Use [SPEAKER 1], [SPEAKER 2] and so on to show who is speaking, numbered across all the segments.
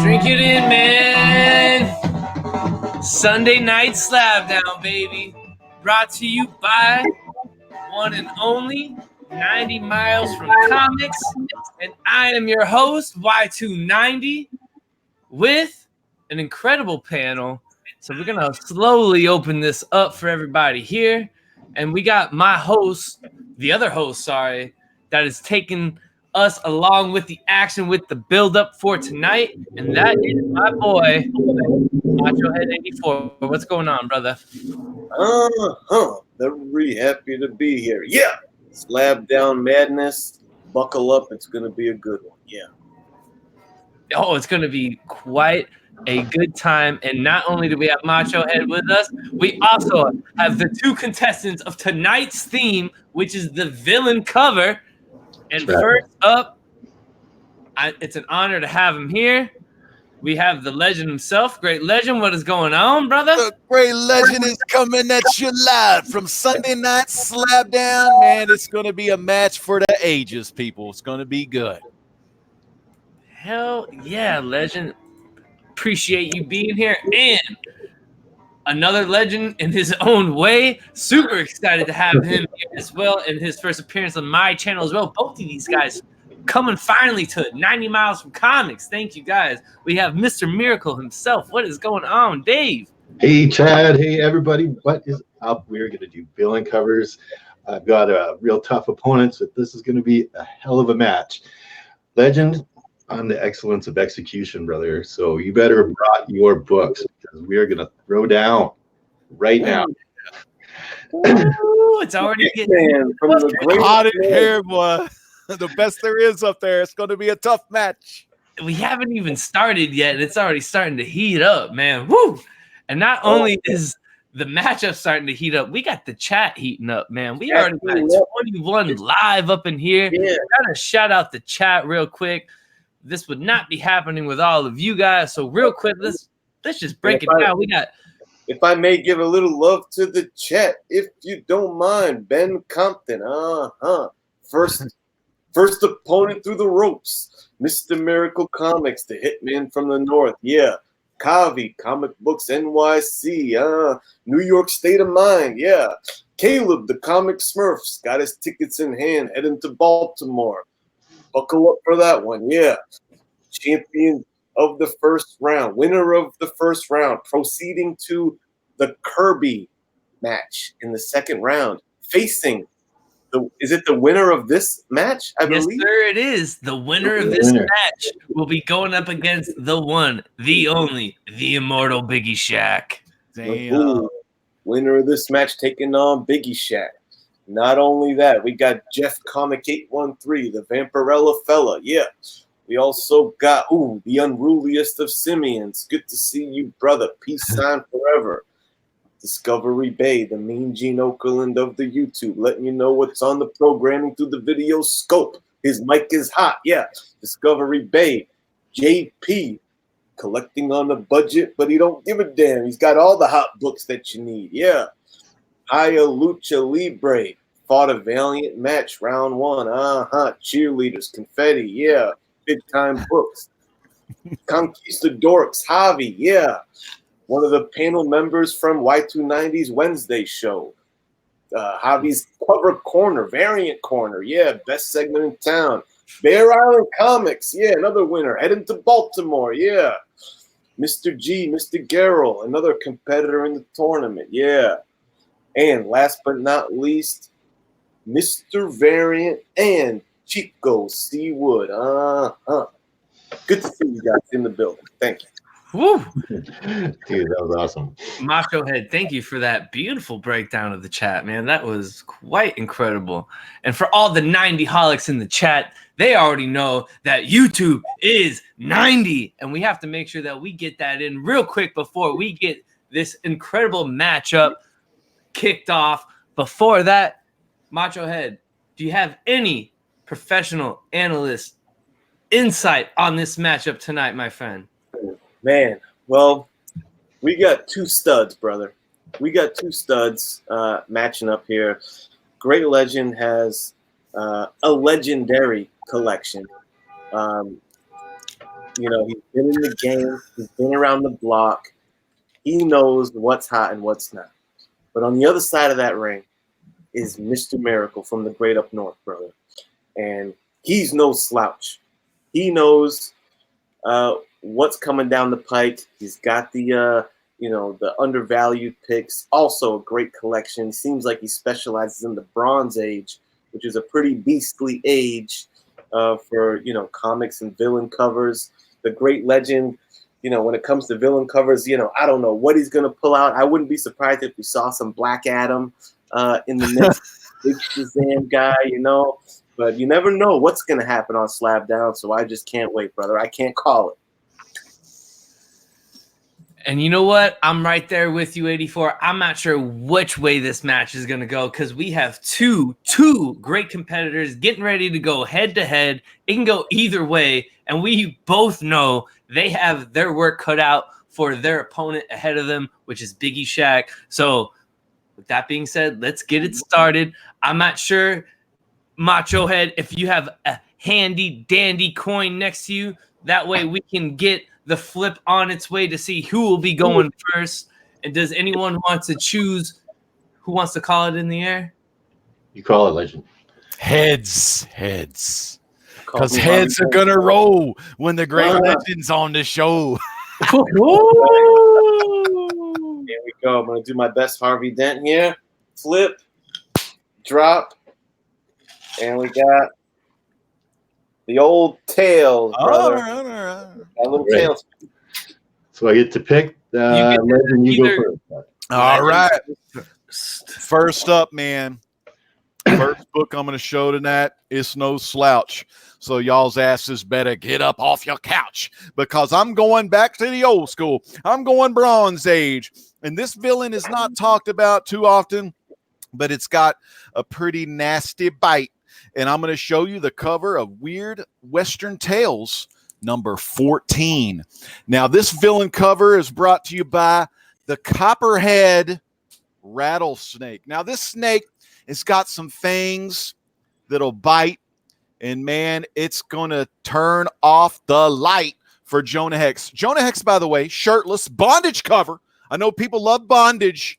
[SPEAKER 1] Drink it in, man. Sunday night slab down, baby. Brought to you by one and only 90 miles from comics. And I am your host, Y290, with an incredible panel. So we're going to slowly open this up for everybody here. And we got my host, the other host, sorry, that is taking us along with the action, with the build-up for tonight. And that is my boy, MachoHead 84. What's going on, brother?
[SPEAKER 2] Very happy to be here. Yeah. Slab down madness. Buckle up. It's going to be a good one. Yeah.
[SPEAKER 1] Oh, it's going to be quite a good time. And not only do we have MachoHead with us, we also have the two contestants of tonight's theme, which is the villain cover. And first up, it's an honor to have him here. We have the legend himself. Great Legend, what is going on, brother?
[SPEAKER 3] The Great Legend is coming at you live from Sunday Night Slab Down. Man, it's going to be a match for the ages, people. It's going to be good.
[SPEAKER 1] Hell yeah, Legend. Appreciate you being here. And another legend in his own way. Super excited to have him here as well in his first appearance on my channel as well. Both of these guys coming finally to 90 miles from comics. Thank you, guys. We have Mr. Miracle himself. What is going on, Dave?
[SPEAKER 4] Hey, Chad. Hey, everybody. What is up? We're going to do villain covers. I've got a real tough opponent, so this is going to be a hell of a match. Legend on the excellence of execution, brother. So you better have brought your books because we are going to throw down right now.
[SPEAKER 1] Ooh, it's already getting
[SPEAKER 2] from the great
[SPEAKER 3] hot in here, boy. The best there is up there. It's going to be a tough match.
[SPEAKER 1] We haven't even started yet, and it's already starting to heat up, man. Woo! And not only is the matchup starting to heat up, we got the chat heating up, man. We already got 21 live up in here.
[SPEAKER 2] Yeah.
[SPEAKER 1] Gotta shout out the chat real quick. This would not be happening with all of you guys. So real quick, let's just break it down. We got,
[SPEAKER 2] if I may give a little love to the chat, if you don't mind, Ben Compton. First opponent through the ropes. Mr. Miracle Comics, the hitman from the north. Yeah. Kavi, Comic Books NYC. New York State of Mind. Yeah. Caleb, the Comic Smurfs, got his tickets in hand, heading to Baltimore. Buckle up for that one. Yeah. Champion of the first round. Winner of the first round. Proceeding to the Kirby match in the second round. Facing is it the winner of this match? I believe.
[SPEAKER 1] Yes, sir, it is. The winner of this match will be going up against the one, the only, the immortal Biggie Shaq.
[SPEAKER 3] Damn.
[SPEAKER 2] Winner of this match taking on Biggie Shaq. Not only that, we got Jeff Comic 813, the Vampirella fella. Yeah. We also got the unruliest of simians. Good to see you, brother. Peace sign forever. Discovery Bay, the mean Gene Okerlund of the YouTube, letting you know what's on the programming through the video scope. His mic is hot. Yeah. Discovery Bay. JP, collecting on the budget, but he don't give a damn. He's got all the hot books that you need. Yeah. Aya Lucha Libre fought a valiant match, round one. Cheerleaders, confetti. Yeah. Big time books. Conquistadorks, Javi. Yeah. One of the panel members from Y290's Wednesday show. Javi's Cover Corner, Variant Corner. Yeah, best segment in town. Bear Island Comics. Yeah, another winner. Heading to Baltimore. Yeah. Mr. G, Mr. Garrel, another competitor in the tournament. Yeah. And last but not least, Mr. Variant and Chico C. Wood. Good to see you guys in the building. Thank you.
[SPEAKER 1] Woo.
[SPEAKER 4] Dude, that was awesome.
[SPEAKER 1] MachoHead, thank you for that beautiful breakdown of the chat, man. That was quite incredible. And for all the 90 holics in the chat, they already know that YouTube is 90. And we have to make sure that we get that in real quick before we get this incredible matchup kicked off. Before that, MachoHead, do you have any professional analyst insight on this matchup tonight, my friend?
[SPEAKER 2] Man, well, we got two studs, brother. We got two studs matching up here. Great Legend has a legendary collection. You know, he's been in the game. He's been around the block. He knows what's hot and what's not. But on the other side of that ring is Mr. Miracle from the great up north, brother. And he's no slouch. He knows what's coming down the pike. He's got the the undervalued picks. Also a great collection. Seems like he specializes in the Bronze Age, which is a pretty beastly age for comics and villain covers. The great legend. When it comes to villain covers, I don't know what he's gonna pull out. I wouldn't be surprised if we saw some Black Adam in the next big Shazam guy, But you never know what's gonna happen on Slab Down, so I just can't wait, brother. I can't call it.
[SPEAKER 1] And you know what? I'm right there with you, 84. I'm not sure which way this match is going to go because we have two great competitors getting ready to go head-to-head. It can go either way, and we both know they have their work cut out for their opponent ahead of them, which is Biggie Shaq. So with that being said, let's get it started. I'm not sure, MachoHead, if you have a handy-dandy coin next to you. That way we can get the flip on its way to see who will be going first. And does anyone want to choose who wants to call it in the air?
[SPEAKER 4] You call it, Legend.
[SPEAKER 3] Heads. Because heads are going to roll when the great legend's on the show.
[SPEAKER 2] Here we go. I'm going to do my best Harvey Dent here. Flip, drop, and we got the old tails, brother.
[SPEAKER 3] All right.
[SPEAKER 2] That little tails.
[SPEAKER 4] So I get to pick. Legend, you go first.
[SPEAKER 3] All right. First up, man. First book I'm going to show tonight is no slouch. So y'all's asses better get up off your couch because I'm going back to the old school. I'm going Bronze Age. And this villain is not talked about too often, but it's got a pretty nasty bite. And I'm going to show you the cover of Weird Western Tales number 14. Now, this villain cover is brought to you by the Copperhead Rattlesnake. Now, this snake has got some fangs that'll bite, and man, it's going to turn off the light for Jonah Hex. Jonah Hex, by the way, shirtless, bondage cover. I know people love bondage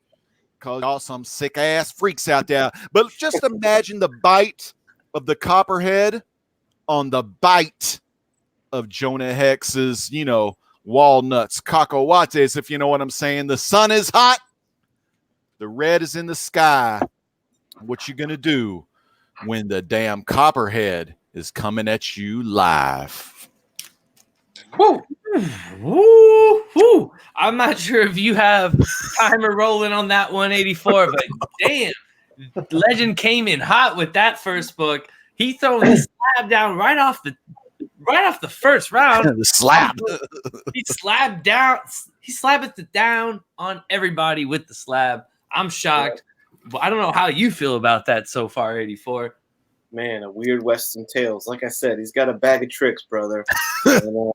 [SPEAKER 3] because y'all some sick-ass freaks out there, but just imagine the bite of the Copperhead on the bite of Jonah Hex's, walnuts, cacahuates, if you know what I'm saying. The sun is hot. The red is in the sky. What you gonna do when the damn Copperhead is coming at you live?
[SPEAKER 1] Woo! Woo! Woo! I'm not sure if you have timer rolling on that 184, but damn, Legend came in hot with that first book. He throwing the slab down right off the first round.
[SPEAKER 3] The slab.
[SPEAKER 1] He slabbed down. He slabbed it down on everybody with the slab. I'm shocked. But I don't know how you feel about that so far, 84.
[SPEAKER 2] Man, a Weird Western Tales. Like I said, he's got a bag of tricks, brother. And,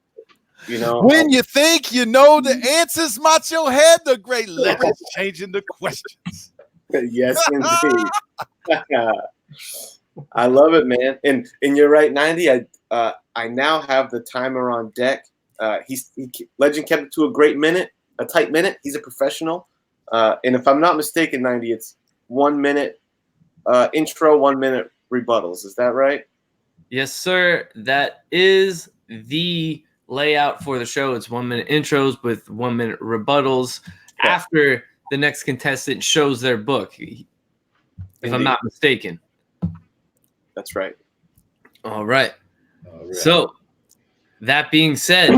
[SPEAKER 3] when you think you know the answers, MachoHead, the great legend's changing the questions.
[SPEAKER 2] Yes, indeed. I love it, man. And you're right, 90. I now have the timer on deck. Legend kept it to a tight minute. He's a professional. And if I'm not mistaken, 90, it's 1 minute intro, 1 minute rebuttals. Is that right?
[SPEAKER 1] Yes, sir. That is the layout for the show. It's 1 minute intros with 1 minute rebuttals after the next contestant shows their book, if I'm not mistaken.
[SPEAKER 2] That's right.
[SPEAKER 1] All right. So, that being said,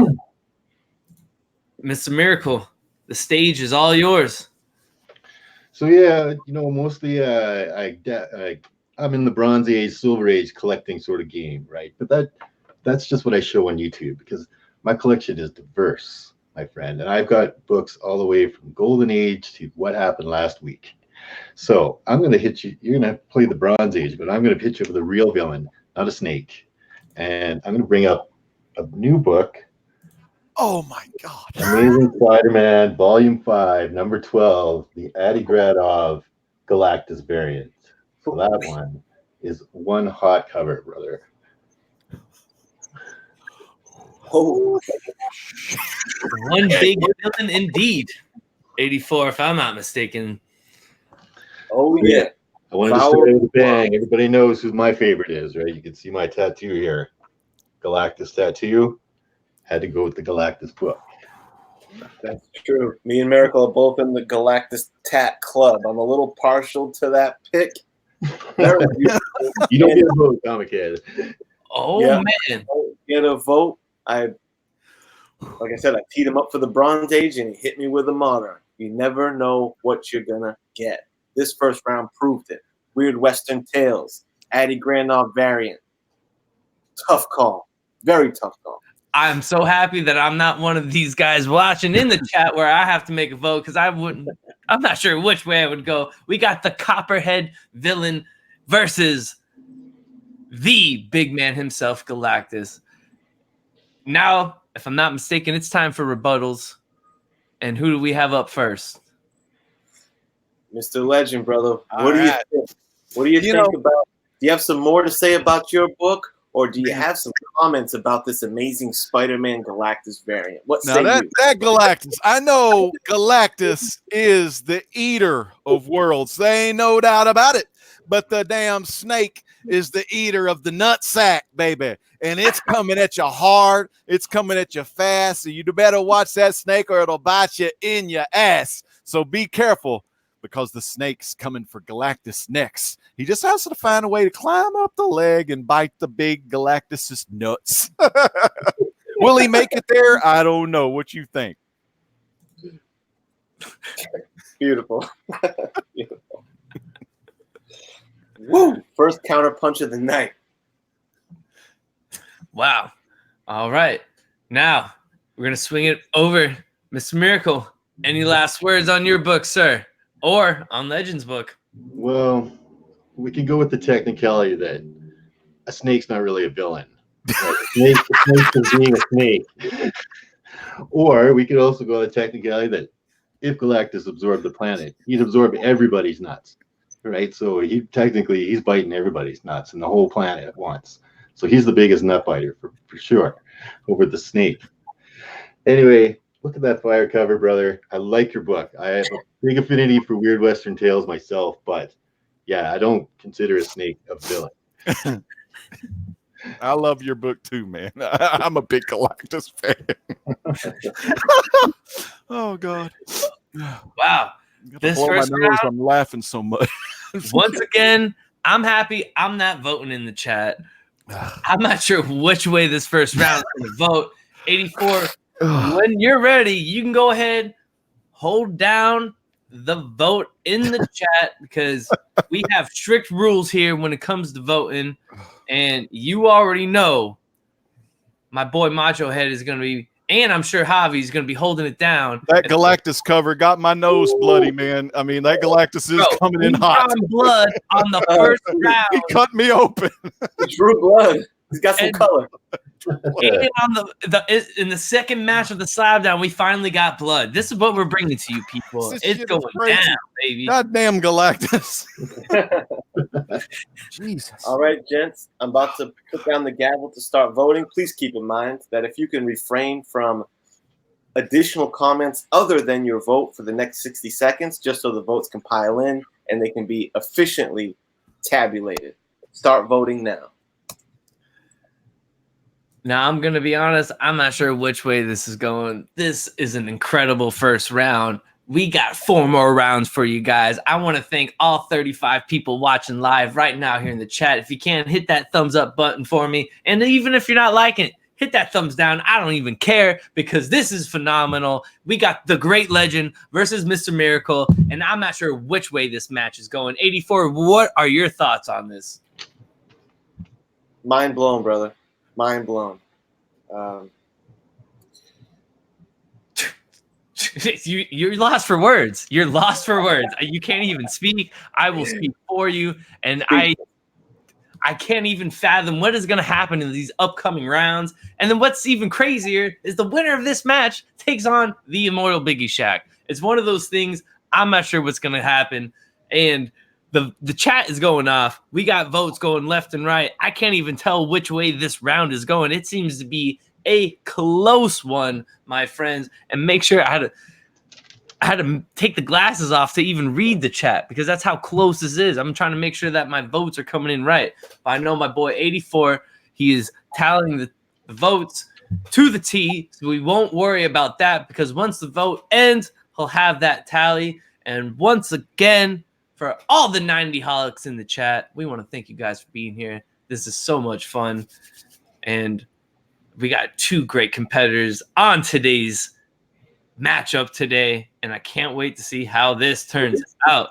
[SPEAKER 1] Mr. Miracle, the stage is all yours.
[SPEAKER 4] So yeah, mostly I'm in the Bronze Age, Silver Age collecting sort of game, right? But that's just what I show on YouTube because my collection is diverse, my friend, and I've got books all the way from Golden Age to what happened last week. So I'm going to hit you. You're going to play the Bronze Age, but I'm going to hit you with a real villain, not a snake. And I'm going to bring up a new book.
[SPEAKER 3] Oh my God!
[SPEAKER 4] Amazing Spider-Man, Volume 5, Number 12, the Adi Gradov Galactus variant. So that one is one hot cover, brother.
[SPEAKER 2] Oh,
[SPEAKER 1] One big villain indeed. 84, if I'm not mistaken.
[SPEAKER 2] oh yeah.
[SPEAKER 4] I wanted to start with a bang. Everybody knows who my favorite is, right? You can see my tattoo here. Galactus tattoo. Had to go with the Galactus book.
[SPEAKER 2] That's true. Me and Miracle are both in the Galactus Tat Club. I'm a little partial to that pick. Very beautiful.
[SPEAKER 4] You don't get a vote, MachoHead.
[SPEAKER 1] Oh,
[SPEAKER 2] Yeah.
[SPEAKER 1] man.
[SPEAKER 2] Don't get a vote. Like I said, I teed him up for the Bronze Age, and he hit me with a modern. You never know what you're gonna get. This first round proved it. Weird Western Tales, Addy Grandov variant. Tough call. Very tough call.
[SPEAKER 1] I'm so happy that I'm not one of these guys watching in the chat where I have to make a vote because I'm not sure which way I would go. We got the Copperhead villain versus the big man himself, Galactus. Now, if I'm not mistaken, it's time for rebuttals. And who do we have up first?
[SPEAKER 2] Mr. Legend, brother.
[SPEAKER 3] All
[SPEAKER 2] What do you
[SPEAKER 3] right.
[SPEAKER 2] think? What do you think about? Do you have some more to say about your book, or do you have some comments about this amazing Spider-Man Galactus variant? What
[SPEAKER 3] Now
[SPEAKER 2] say
[SPEAKER 3] that Galactus, I know Galactus is the eater of worlds. There ain't no doubt about it. But the damn snake is the eater of the nutsack, baby. And it's coming at you hard. It's coming at you fast. So you better watch that snake or it'll bite you in your ass. So be careful because the snake's coming for Galactus next. He just has to find a way to climb up the leg and bite the big Galactus's nuts. Will he make it there? I don't know. What you think?
[SPEAKER 2] Beautiful. Beautiful. Woo! First counter punch of the night.
[SPEAKER 1] Wow. All right. Now, we're going to swing it over. Mr. Miracle, any last words on your book, sir? Or on Legends' book?
[SPEAKER 4] Well, we can go with the technicality that a snake's not really a villain. Right? The snake is being a snake. Or we could also go with the technicality that if Galactus absorbed the planet, he'd absorb everybody's nuts. Right? So he's biting everybody's nuts and the whole planet at once. So he's the biggest nut biter for sure over the snake. Anyway, look at that fire cover, brother. I like your book. I have a big affinity for Weird Western Tales myself, but yeah, I don't consider a snake a villain.
[SPEAKER 3] I love your book too, man. I'm a big Galactus fan. Oh God!
[SPEAKER 1] Wow. This first round,
[SPEAKER 3] I'm laughing so much.
[SPEAKER 1] once again, I'm happy I'm not voting in the chat. I'm not sure which way this first round is going to vote. 84, when you're ready, you can go ahead, hold down the vote in the chat because we have strict rules here when it comes to voting. And you already know my boy MachoHead is going to be, and I'm sure Javi's going to be holding it down.
[SPEAKER 3] That Galactus cover got my nose bloody, man. I mean, that Galactus is coming in hot.
[SPEAKER 1] Blood on the first round.
[SPEAKER 3] He cut me open.
[SPEAKER 2] True blood. He's got some color.
[SPEAKER 1] And on in the second match of the slab down, we finally got blood. This is what we're bringing to you, people. It's going down, baby.
[SPEAKER 3] Goddamn Galactus. Jesus.
[SPEAKER 2] All right, gents. I'm about to put down the gavel to start voting. Please keep in mind that if you can refrain from additional comments other than your vote for the next 60 seconds, just so the votes can pile in and they can be efficiently tabulated. Start voting now.
[SPEAKER 1] Now, I'm going to be honest. I'm not sure which way this is going. This is an incredible first round. We got 4 more rounds for you guys. I want to thank all 35 people watching live right now here in the chat. If you can, hit that thumbs up button for me. And even if you're not liking it, hit that thumbs down. I don't even care because this is phenomenal. We got the Great Legend versus Mr. Miracle, and I'm not sure which way this match is going. 84, what are your thoughts on this?
[SPEAKER 2] Mind blown, brother. Mind blown.
[SPEAKER 1] You're lost for words. You're lost for words. You can't even speak. I will speak for you, and I can't even fathom what is going to happen in these upcoming rounds. And then what's even crazier is the winner of this match takes on the immortal Biggie Shaq. It's one of those things. I'm not sure what's going to happen, and the chat is going off. We got votes going left and right. I can't even tell which way this round is going. It seems to be a close one, my friends. And make sure I had to take the glasses off to even read the chat because that's how close this is. I'm trying to make sure that my votes are coming in right. But I know my boy 84, he is tallying the votes to the T, so we won't worry about that because once the vote ends, he'll have that tally. And once again, for all the 90holics in the chat, we want to thank you guys for being here. This is so much fun. And we got two great competitors on today's matchup today, and I can't wait to see how this turns out.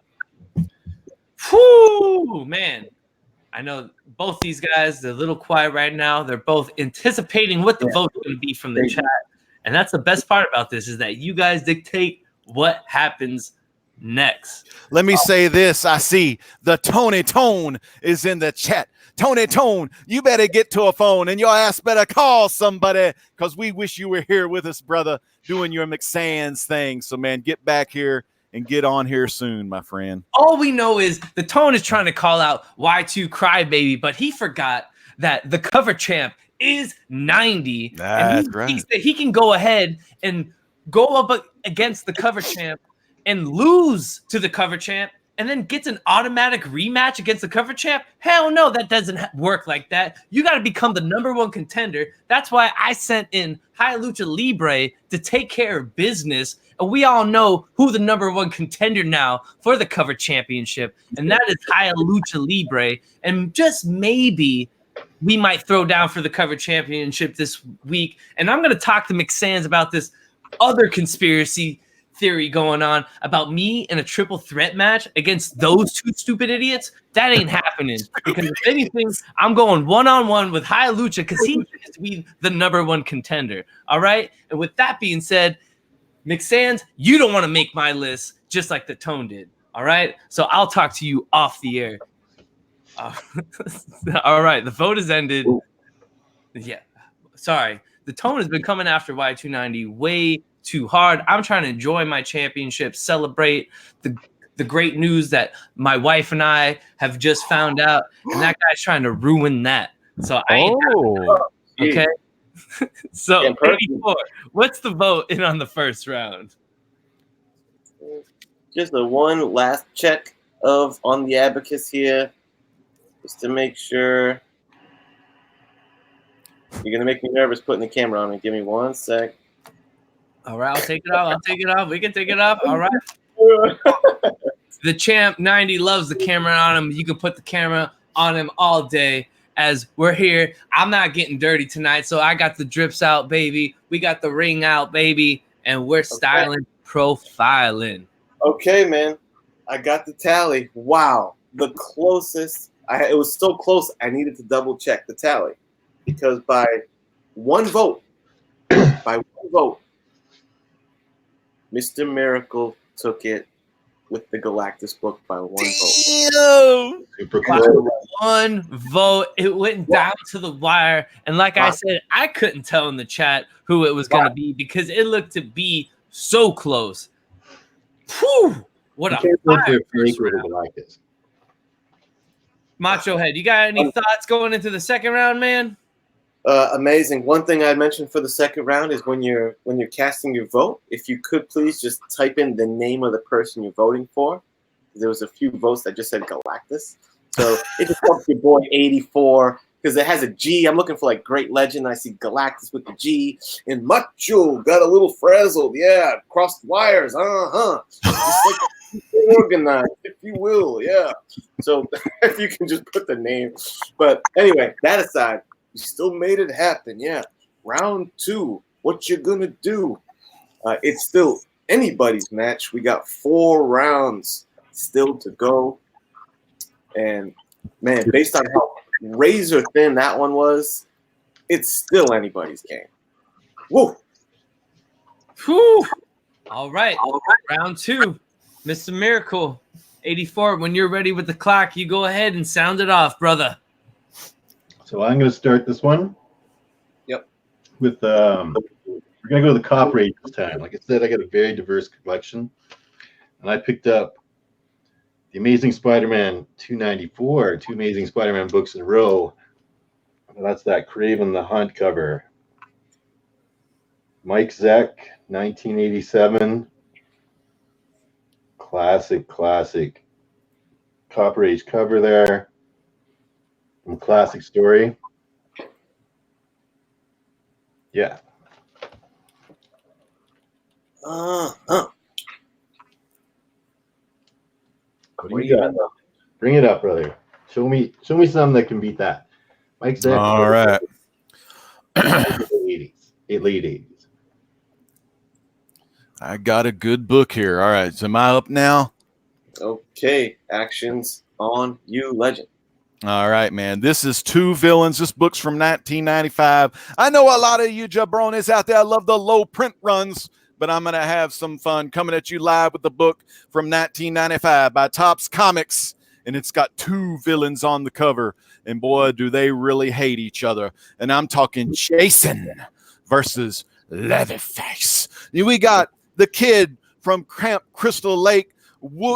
[SPEAKER 1] Whoo, man. I know both these guys, they're a little quiet right now. They're both anticipating what the vote's going to be from the chat. And that's the best part about this is that you guys dictate what happens next.
[SPEAKER 3] Let me say this. I see the Tony Tone is in the chat. Tony Tone, you better get to a phone and your ass better call somebody because we wish you were here with us, brother, doing your McSands thing. So, man, get back here and get on here soon, my friend.
[SPEAKER 1] All we know is the Tone is trying to call out Y2 Crybaby, but he forgot that the cover champ is 90.
[SPEAKER 3] That's
[SPEAKER 1] and
[SPEAKER 3] right.
[SPEAKER 1] Thinks that he can go ahead and go up against the cover champ and lose to the cover champ and then gets an automatic rematch against the cover champ. Hell no, that doesn't work like that. You got to become the #1 contender. That's why I sent in High Lucha Libre to take care of business. And we all know who the #1 contender now for the cover championship. And that is High Lucha Libre. And just maybe we might throw down for the cover championship this week. And I'm going to talk to McSands about this other conspiracy theory going on about me in a triple threat match against those two stupid idiots. That ain't happening. Because if anything, I'm going one-on-one with High Lucha because he needs to be the #1 contender. All right? And with that being said, McSands, you don't want to make my list just like the Tone did. All right? So I'll talk to you off the air. All right. The vote has ended. Yeah. Sorry. The Tone has been coming after Y290 way too hard. I'm trying to enjoy my championship, celebrate the great news that my wife and I have just found out, and that guy's trying to ruin that. So I ain't okay. So 84, what's the vote in on the first round?
[SPEAKER 2] Just a one last check on the abacus here, just to make sure. You're gonna make me nervous putting the camera on me. Give me 1 sec.
[SPEAKER 1] All right, I'll take it off. We can take it off. All right. The champ 90 loves the camera on him. You can put the camera on him all day as we're here. I'm not getting dirty tonight, so I got the drips out, baby. We got the ring out, baby, and we're styling, profiling.
[SPEAKER 2] Okay, man. I got the tally. Wow. The closest. It was so close, I needed to double check the tally. Because by one vote, Mr. Miracle took it with the Galactus book by one vote.
[SPEAKER 4] Super
[SPEAKER 1] By
[SPEAKER 4] cool.
[SPEAKER 1] one vote. It went down to the wire. And like I said, I couldn't tell in the chat who it was going to be because it looked to be so close. Whew! What a fire first round. MachoHead, you got any thoughts going into the second round, man?
[SPEAKER 2] Amazing. One thing I mentioned for the second round is when you're casting your vote, if you could please just type in the name of the person you're voting for. There was a few votes that just said Galactus. So it just helps your boy 84 because it has a G. I'm looking for like Great Legend. I see Galactus with the G and Macho got a little frazzled. Yeah, crossed wires. Just like organized, if you will. Yeah. So if you can just put the name. But anyway, that aside. You still made it happen, yeah. Round 2, what you gonna do? It's still anybody's match. We got 4 rounds still to go. And, man, based on how razor thin that one was, it's still anybody's game. Woo!
[SPEAKER 1] Whew. All right. Round 2. Mr. Miracle, 84, when you're ready with the clock, you go ahead and sound it off, brother.
[SPEAKER 4] So I'm going to start this one.
[SPEAKER 2] Yep.
[SPEAKER 4] With we're going to go to the Cop Rate this time. Like I said, I got a very diverse collection, and I picked up the Amazing Spider-Man 294, 2 Amazing Spider-Man books in a row. And that's that Craven the Hunt cover. Mike Zeck, 1987. Classic Copper Age cover there. Some classic story. Yeah. What do you got? Bring it up, brother. Show me something that can beat that. Mike Zeck.
[SPEAKER 3] All right.
[SPEAKER 4] Late 80s.
[SPEAKER 3] I got a good book here. All right. So am I up now?
[SPEAKER 2] Okay. Actions on you, Legend.
[SPEAKER 3] All right, man. This is Two Villains. This book's from 1995. I know a lot of you jabronis out there love the low print runs, but I'm going to have some fun coming at you live with the book from 1995 by Topps Comics. And it's got two villains on the cover. And boy, do they really hate each other. And I'm talking Jason versus Leatherface. We got the kid from Camp Crystal Lake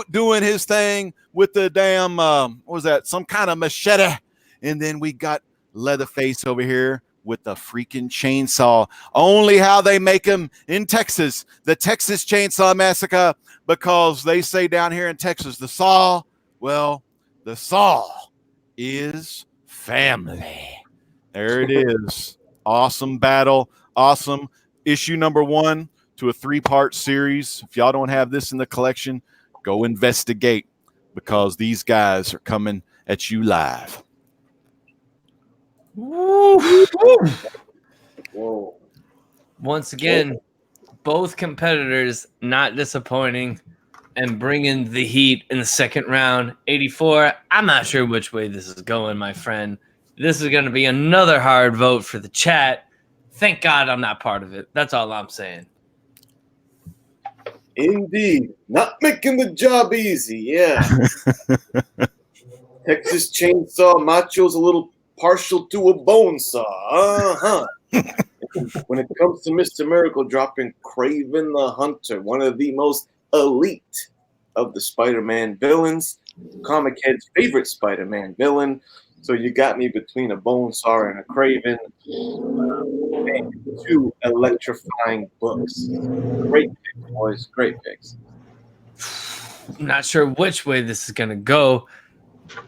[SPEAKER 3] doing his thing with the damn, what was that? Some kind of machete. And then we got Leatherface over here with the freaking chainsaw. Only how they make them in Texas, the Texas Chainsaw Massacre, because they say down here in Texas, the saw is family. There it is. Awesome battle. Awesome. Issue number 1 to a 3-part series. If y'all don't have this in the collection, go investigate, because these guys are coming at you live.
[SPEAKER 2] Whoa.
[SPEAKER 1] Once again, both competitors not disappointing and bringing the heat in the second round. 84, I'm not sure which way this is going, my friend. This is going to be another hard vote for the chat. Thank God I'm not part of it. That's all I'm saying.
[SPEAKER 2] Indeed. Not making the job easy, yeah. Texas Chainsaw Macho's a little partial to a bone saw. Uh-huh. When it comes to Mr. Miracle dropping Kraven the Hunter, one of the most elite of the Spider-Man villains, MachoHead's favorite Spider-Man villain. So you got me between a bone saw and a Kraven. And 2 electrifying books. Great picks, boys. Great picks.
[SPEAKER 1] I'm not sure which way this is going to go.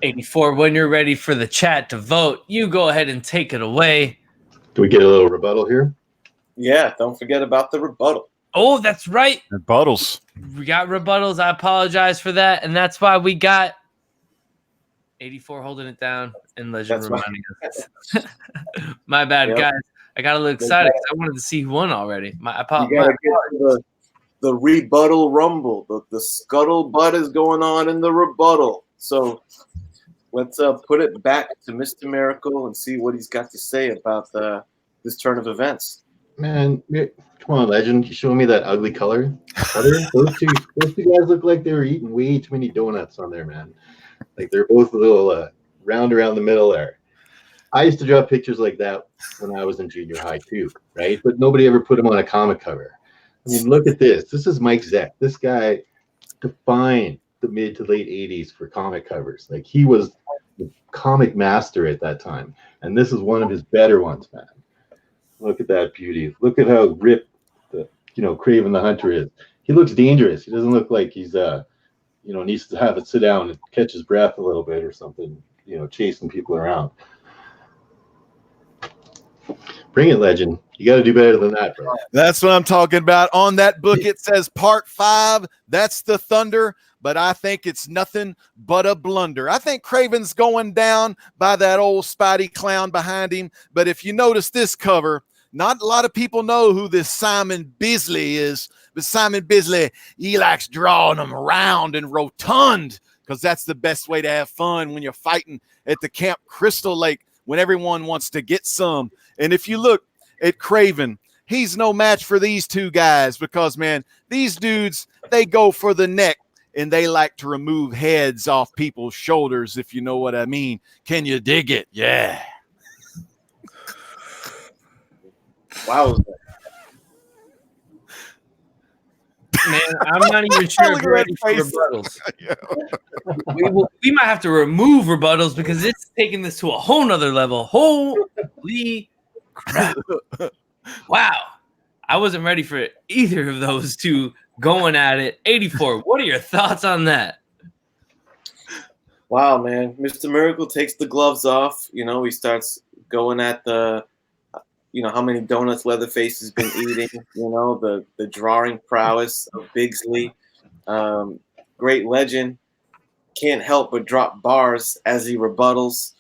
[SPEAKER 1] 84, when you're ready for the chat to vote, you go ahead and take it away.
[SPEAKER 4] Do we get a little rebuttal here?
[SPEAKER 2] Yeah, don't forget about the rebuttal.
[SPEAKER 1] Oh, that's right.
[SPEAKER 3] Rebuttals.
[SPEAKER 1] We got rebuttals. I apologize for that. And that's why we got 84 holding it down and Legend
[SPEAKER 2] That's
[SPEAKER 1] reminding us. My bad,
[SPEAKER 2] Yep.
[SPEAKER 1] guys. I got a little excited because I wanted to see who won already.
[SPEAKER 2] You gotta get to the rebuttal rumble. The scuttlebutt is going on in the rebuttal. So let's put it back to Mr. Miracle and see what he's got to say about this turn of events.
[SPEAKER 4] Man, come on, Legend. You showing me that ugly color? Those two guys look like they were eating way too many donuts on there, man. Like they're both a little round around the middle there. I used to draw pictures like that when I was in junior high too, right? But nobody ever put them on a comic cover. I mean, look at this. This is Mike Zeck. This guy defined the mid to late 80s for comic covers. Like he was the comic master at that time. And this is one of his better ones, man. Look at that beauty. Look at how ripped Kraven the Hunter is. He looks dangerous. He doesn't look like he's needs to have it sit down and catch his breath a little bit or something, chasing people around. Bring it, Legend. You got to do better than that, bro.
[SPEAKER 3] That's what I'm talking about. On that book, it says part 5. That's the thunder, but I think it's nothing but a blunder. I think Kraven's going down by that old Spidey clown behind him. But if you notice this cover, not a lot of people know who this Simon Bisley is. But Simon Bisley, he likes drawing them round and rotund because that's the best way to have fun when you're fighting at the Camp Crystal Lake when everyone wants to get some. And if you look at Kraven, he's no match for these two guys because, man, these dudes, they go for the neck and they like to remove heads off people's shoulders, if you know what I mean. Can you dig it? Yeah.
[SPEAKER 2] Wow.
[SPEAKER 1] Man, I'm not even sure if we're ready for rebuttals. We might have to remove rebuttals because it's taking this to a whole nother level. Holy crap. Wow. I wasn't ready for either of those two going at it. 84. What are your thoughts on that?
[SPEAKER 2] Wow, man. Mr. Miracle takes the gloves off. You know, he starts going at the, how many donuts Leatherface has been eating. You know, the drawing prowess of Bigsley. Great legend. Can't help but drop bars as he rebuttals.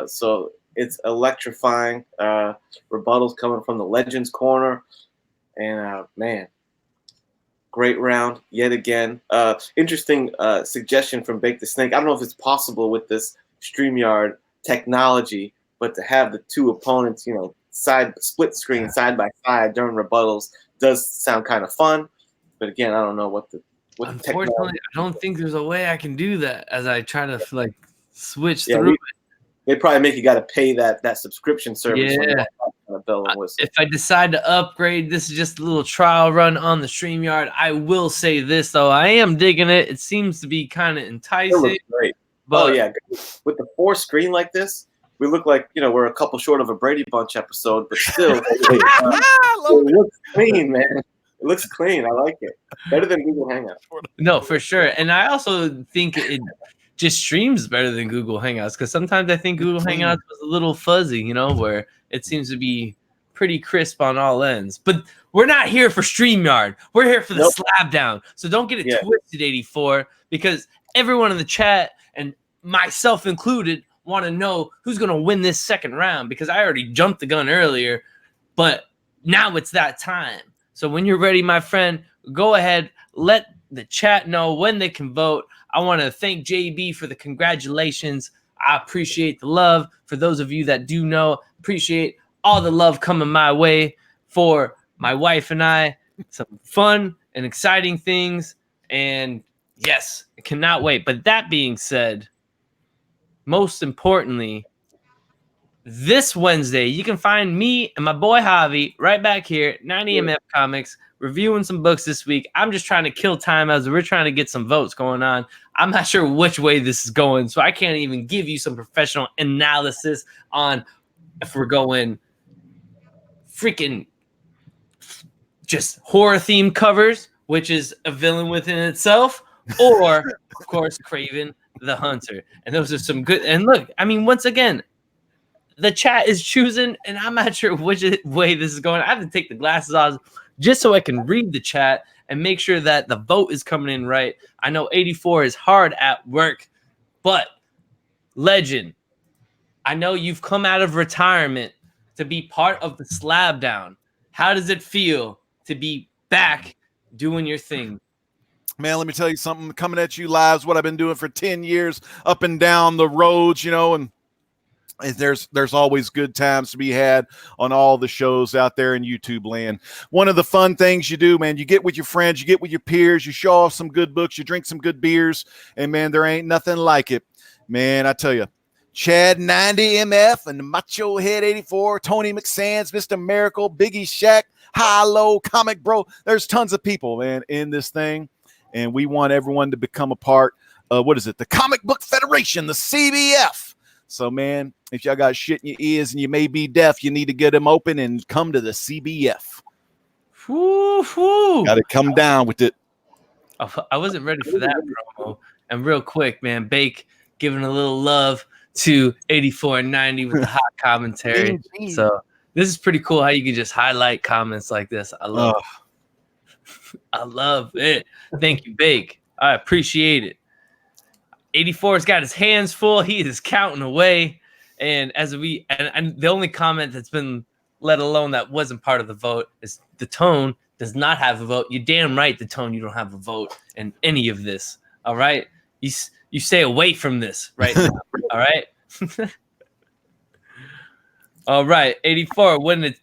[SPEAKER 2] So it's electrifying. Rebuttals coming from the Legends corner. And, man, great round yet again. Interesting suggestion from Bake the Snake. I don't know if it's possible with this StreamYard technology, but to have the two opponents, split screen side by side during rebuttals does sound kind of fun. But again, I don't know what the
[SPEAKER 1] Unfortunately, I don't think there's a way I can do that as I try to switch through it.
[SPEAKER 2] They probably make you got to pay that subscription service.
[SPEAKER 1] Yeah. If I decide to upgrade, this is just a little trial run on the StreamYard. I will say this though, I am digging it. It seems to be kind of enticing.
[SPEAKER 2] It looks great. But with the 4 screen like this, we look like we're a couple short of a Brady Bunch episode, but still, it looks clean, man. It looks clean. I like it. Better than Google Hangouts.
[SPEAKER 1] No, for sure. And I also think it just streams better than Google Hangouts, because sometimes I think Google Hangouts was a little fuzzy, where it seems to be pretty crisp on all ends. But we're not here for StreamYard. We're here for the slab down. So don't get it twisted, 84, because everyone in the chat, and myself included, want to know who's going to win this second round, because I already jumped the gun earlier, but now it's that time. So when you're ready, my friend, go ahead, let the chat know when they can vote. I want to thank JB for the congratulations. I appreciate the love. For those of you that do know, appreciate all the love coming my way for my wife and I. Some fun and exciting things. And yes, I cannot wait. But that being said, most importantly, this Wednesday, you can find me and my boy Javi right back here at 90MF Comics, reviewing some books this week. I'm just trying to kill time as we're trying to get some votes going on. I'm not sure which way this is going, so I can't even give you some professional analysis on if we're going freaking just horror-themed covers, which is a villain within itself, or, of course, Craven the Hunter. And those are some good... And look, I mean, once again, the chat is choosing, and I'm not sure which way this is going. I have to take the glasses off just so I can read the chat and make sure that the vote is coming in right. I know 84 is hard at work, but Legend, I know you've come out of retirement to be part of the Slab Down. How does it feel to be back doing your thing?
[SPEAKER 3] Man, let me tell you something. Coming at you live is what I've been doing for 10 years, up and down the roads, and there's always good times to be had on all the shows out there in YouTube land. One of the fun things you do, man, you get with your friends, you get with your peers, you show off some good books, you drink some good beers, and man, there ain't nothing like it. Man, I tell you, Chad 90MF and the MachoHead 84, Tony McSands, Mr. Miracle, Biggie Shaq, High-Low, Comic Bro. There's tons of people, man, in this thing, and we want everyone to become a part of, the Comic Book Federation, the CBF. So, man, if y'all got shit in your ears and you may be deaf, you need to get them open and come to the CBF. Got to come down with it.
[SPEAKER 1] I wasn't ready for that promo. And real quick, man, Bake giving a little love to 84 and 90 with the hot commentary. So this is pretty cool how you can just highlight comments like this. I love it. Thank you, Bake. I appreciate it. 84's got his hands full. He is counting away. And as and the only comment that's been let alone that wasn't part of the vote is the tone does not have a vote. You're damn right, the tone, you don't have a vote in any of this. All right? You stay away from this right now. All right? All right, 84. When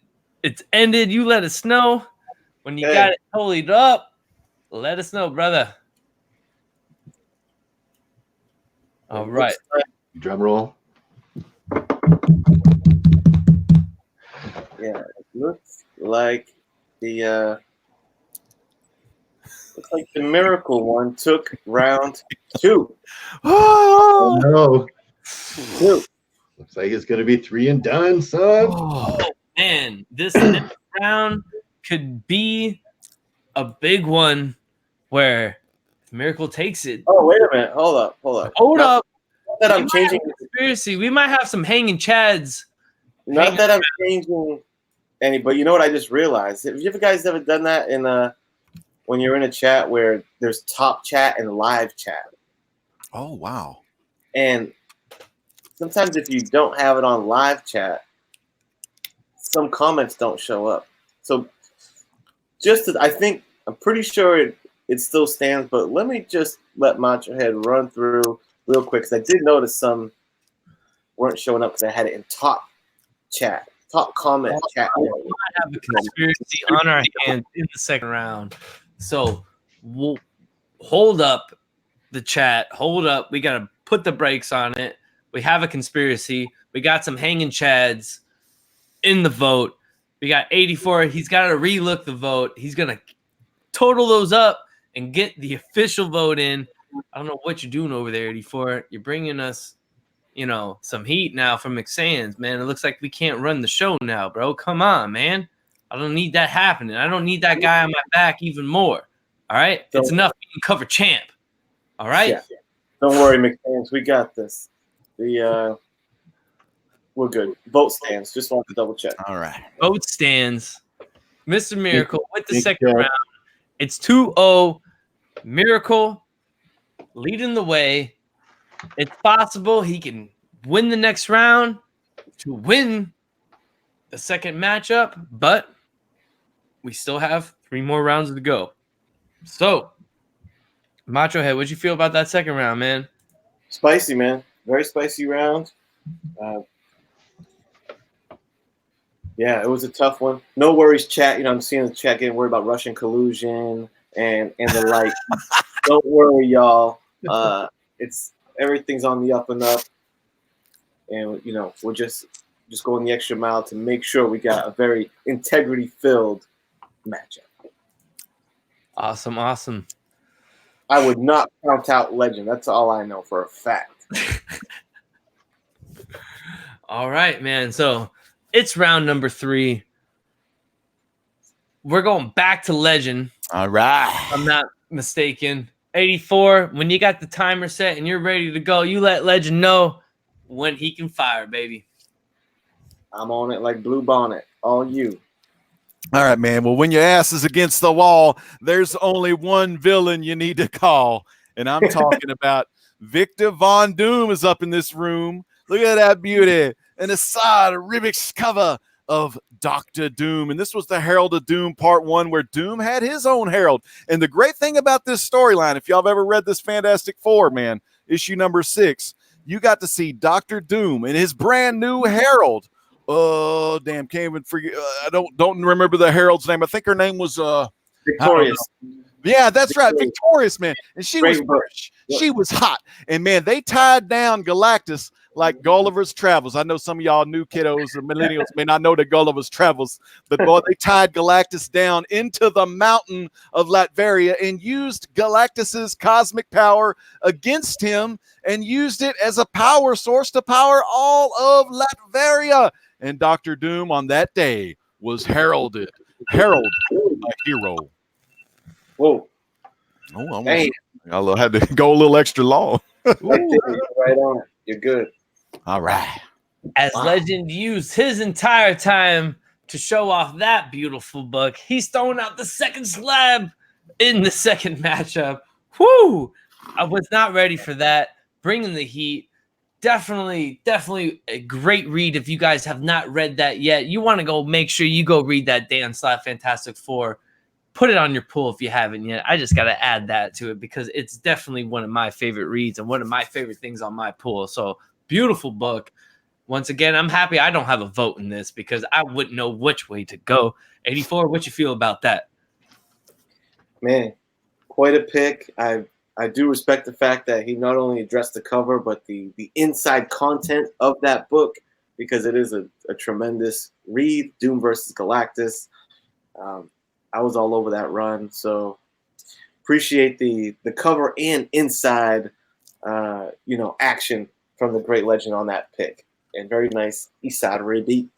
[SPEAKER 1] it's ended, you let us know. When you got it totally up, let us know, brother. All right.
[SPEAKER 4] Drum roll.
[SPEAKER 2] Yeah, it looks like the Miracle one took round 2.
[SPEAKER 4] Oh no.
[SPEAKER 2] 2.
[SPEAKER 4] Looks like it's gonna be 3 and done, son.
[SPEAKER 1] Oh man, this next round could be a big one where Miracle takes it.
[SPEAKER 2] Oh, wait a minute. Hold up.
[SPEAKER 1] Hold up.
[SPEAKER 2] Not that I'm
[SPEAKER 1] We might
[SPEAKER 2] changing.
[SPEAKER 1] have a conspiracy. We might have some hanging chads.
[SPEAKER 2] Not that I'm changing any, but you know what I just realized? Have you guys ever done that in when you're in a chat where there's top chat and live chat?
[SPEAKER 3] Oh, wow.
[SPEAKER 2] And sometimes if you don't have it on live chat, some comments don't show up. So I'm pretty sure it still stands, but let me just let MachoHead run through real quick, because I did notice some weren't showing up because I had it in top chat, top comment chat.
[SPEAKER 1] We might have a conspiracy on our hands in the second round. So we'll hold up the chat. Hold up. We got to put the brakes on it. We have a conspiracy. We got some hanging chads in the vote. We got 84. He's got to relook the vote. He's going to total those up and get the official vote in. I don't know what you're doing over there, 84. You're bringing us, some heat now from McSands, man. It looks like we can't run the show now, bro. Come on, man. I don't need that happening. I don't need that guy on my back even more. All right? It's enough being cover champ. All right?
[SPEAKER 2] Yeah. Don't worry, McSands. We got this. We're good. Vote stands. Just want to double check.
[SPEAKER 3] All right.
[SPEAKER 1] Vote stands. Mr. Miracle with the second round. It's 2-0. Miracle leading the way. It's possible he can win the next round to win the second matchup, but we still have 3 more rounds to go. So, MachoHead, what'd you feel about that second round, man?
[SPEAKER 2] Spicy, man. Very spicy round. Yeah, it was a tough one. No worries, chat. I'm seeing the chat getting worried about Russian collusion and the like. Don't worry, y'all. Everything's on the up and up, and we're just going the extra mile to make sure we got a very integrity-filled matchup.
[SPEAKER 1] Awesome.
[SPEAKER 2] I would not count out Legend. That's all I know for a fact.
[SPEAKER 1] All right, man. So it's round number 3. We're going back to Legend.
[SPEAKER 3] All right.
[SPEAKER 1] If I'm not mistaken. 84, when you got the timer set and you're ready to go, you let Legend know when he can fire, baby.
[SPEAKER 2] I'm on it like Blue Bonnet. All you.
[SPEAKER 3] All right, man. Well, when your ass is against the wall, there's only one villain you need to call. And I'm talking about Victor Von Doom is up in this room. Look at that beauty. And the side of Ribic's cover of Dr. Doom. And this was the Herald of Doom Part 1, where Doom had his own herald. And the great thing about this storyline, if y'all have ever read this Fantastic Four, man, issue number 6, you got to see Dr. Doom and his brand new herald. Oh, damn, can't even forget. I don't remember the herald's name. I think her name was
[SPEAKER 2] Victorious.
[SPEAKER 3] Yeah, that's right. Victorious, man. And she was fresh. She was hot. And man, they tied down Galactus like Gulliver's Travels. I know some of y'all new kiddos or millennials may not know that Gulliver's Travels, but boy, they tied Galactus down into the mountain of Latveria and used Galactus's cosmic power against him and used it as a power source to power all of Latveria. And Dr. Doom on that day was heralded a hero.
[SPEAKER 2] Whoa.
[SPEAKER 3] Oh, I had to go a little extra long.
[SPEAKER 2] Right on it. You're good.
[SPEAKER 3] All right.
[SPEAKER 1] As Legend used his entire time to show off that beautiful book, he's throwing out the second slab in the second matchup. Whoo! I was not ready for that. Bringing the heat. Definitely a great read. If you guys have not read that yet, you want to go make sure you go read that Dan Slab Fantastic Four. Put it on your pool if you haven't yet. I just got to add that to it because it's definitely one of my favorite reads and one of my favorite things on my pool. So beautiful book. Once again, I'm happy I don't have a vote in this because I wouldn't know which way to go. 84, what you feel about that?
[SPEAKER 2] Man, quite a pick. I do respect the fact that he not only addressed the cover, but the inside content of that book, because it is a tremendous read. Doom versus Galactus. I was all over that run, so appreciate the cover and inside, action from the great Legend on that pick. And very nice Isad Ribic.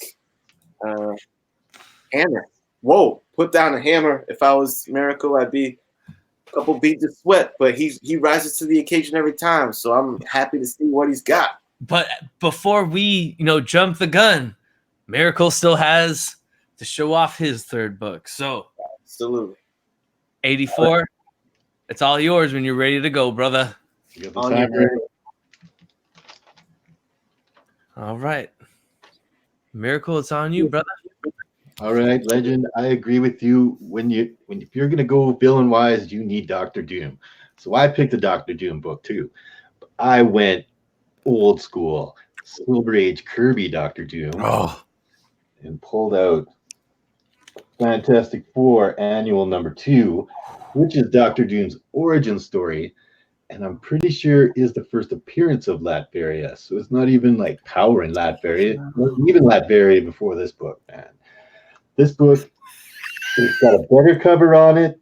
[SPEAKER 2] Hammer. whoa, put down a hammer. If I was Miracle, I'd be a couple beats of sweat. But he rises to the occasion every time. So I'm happy to see what he's got.
[SPEAKER 1] But before we, jump the gun, Miracle still has to show off his third book. So,
[SPEAKER 2] Absolutely.
[SPEAKER 1] 84, it's all yours when you're ready to go, brother.
[SPEAKER 4] You got the time ready?
[SPEAKER 1] All right. Miracle, it's on you, brother.
[SPEAKER 4] All right, Legend. I agree with you. If you're gonna go villain wise, you need Doctor Doom. So I picked a Doctor Doom book too. I went old school, Silver Age Kirby Doctor Doom, and pulled out Fantastic Four Annual number 2, which is Doctor Doom's origin story, and I'm pretty sure is the first appearance of Latveria. So it's not even like Power in Latveria, not even Latveria before this book, man. This book, it's got a better cover on it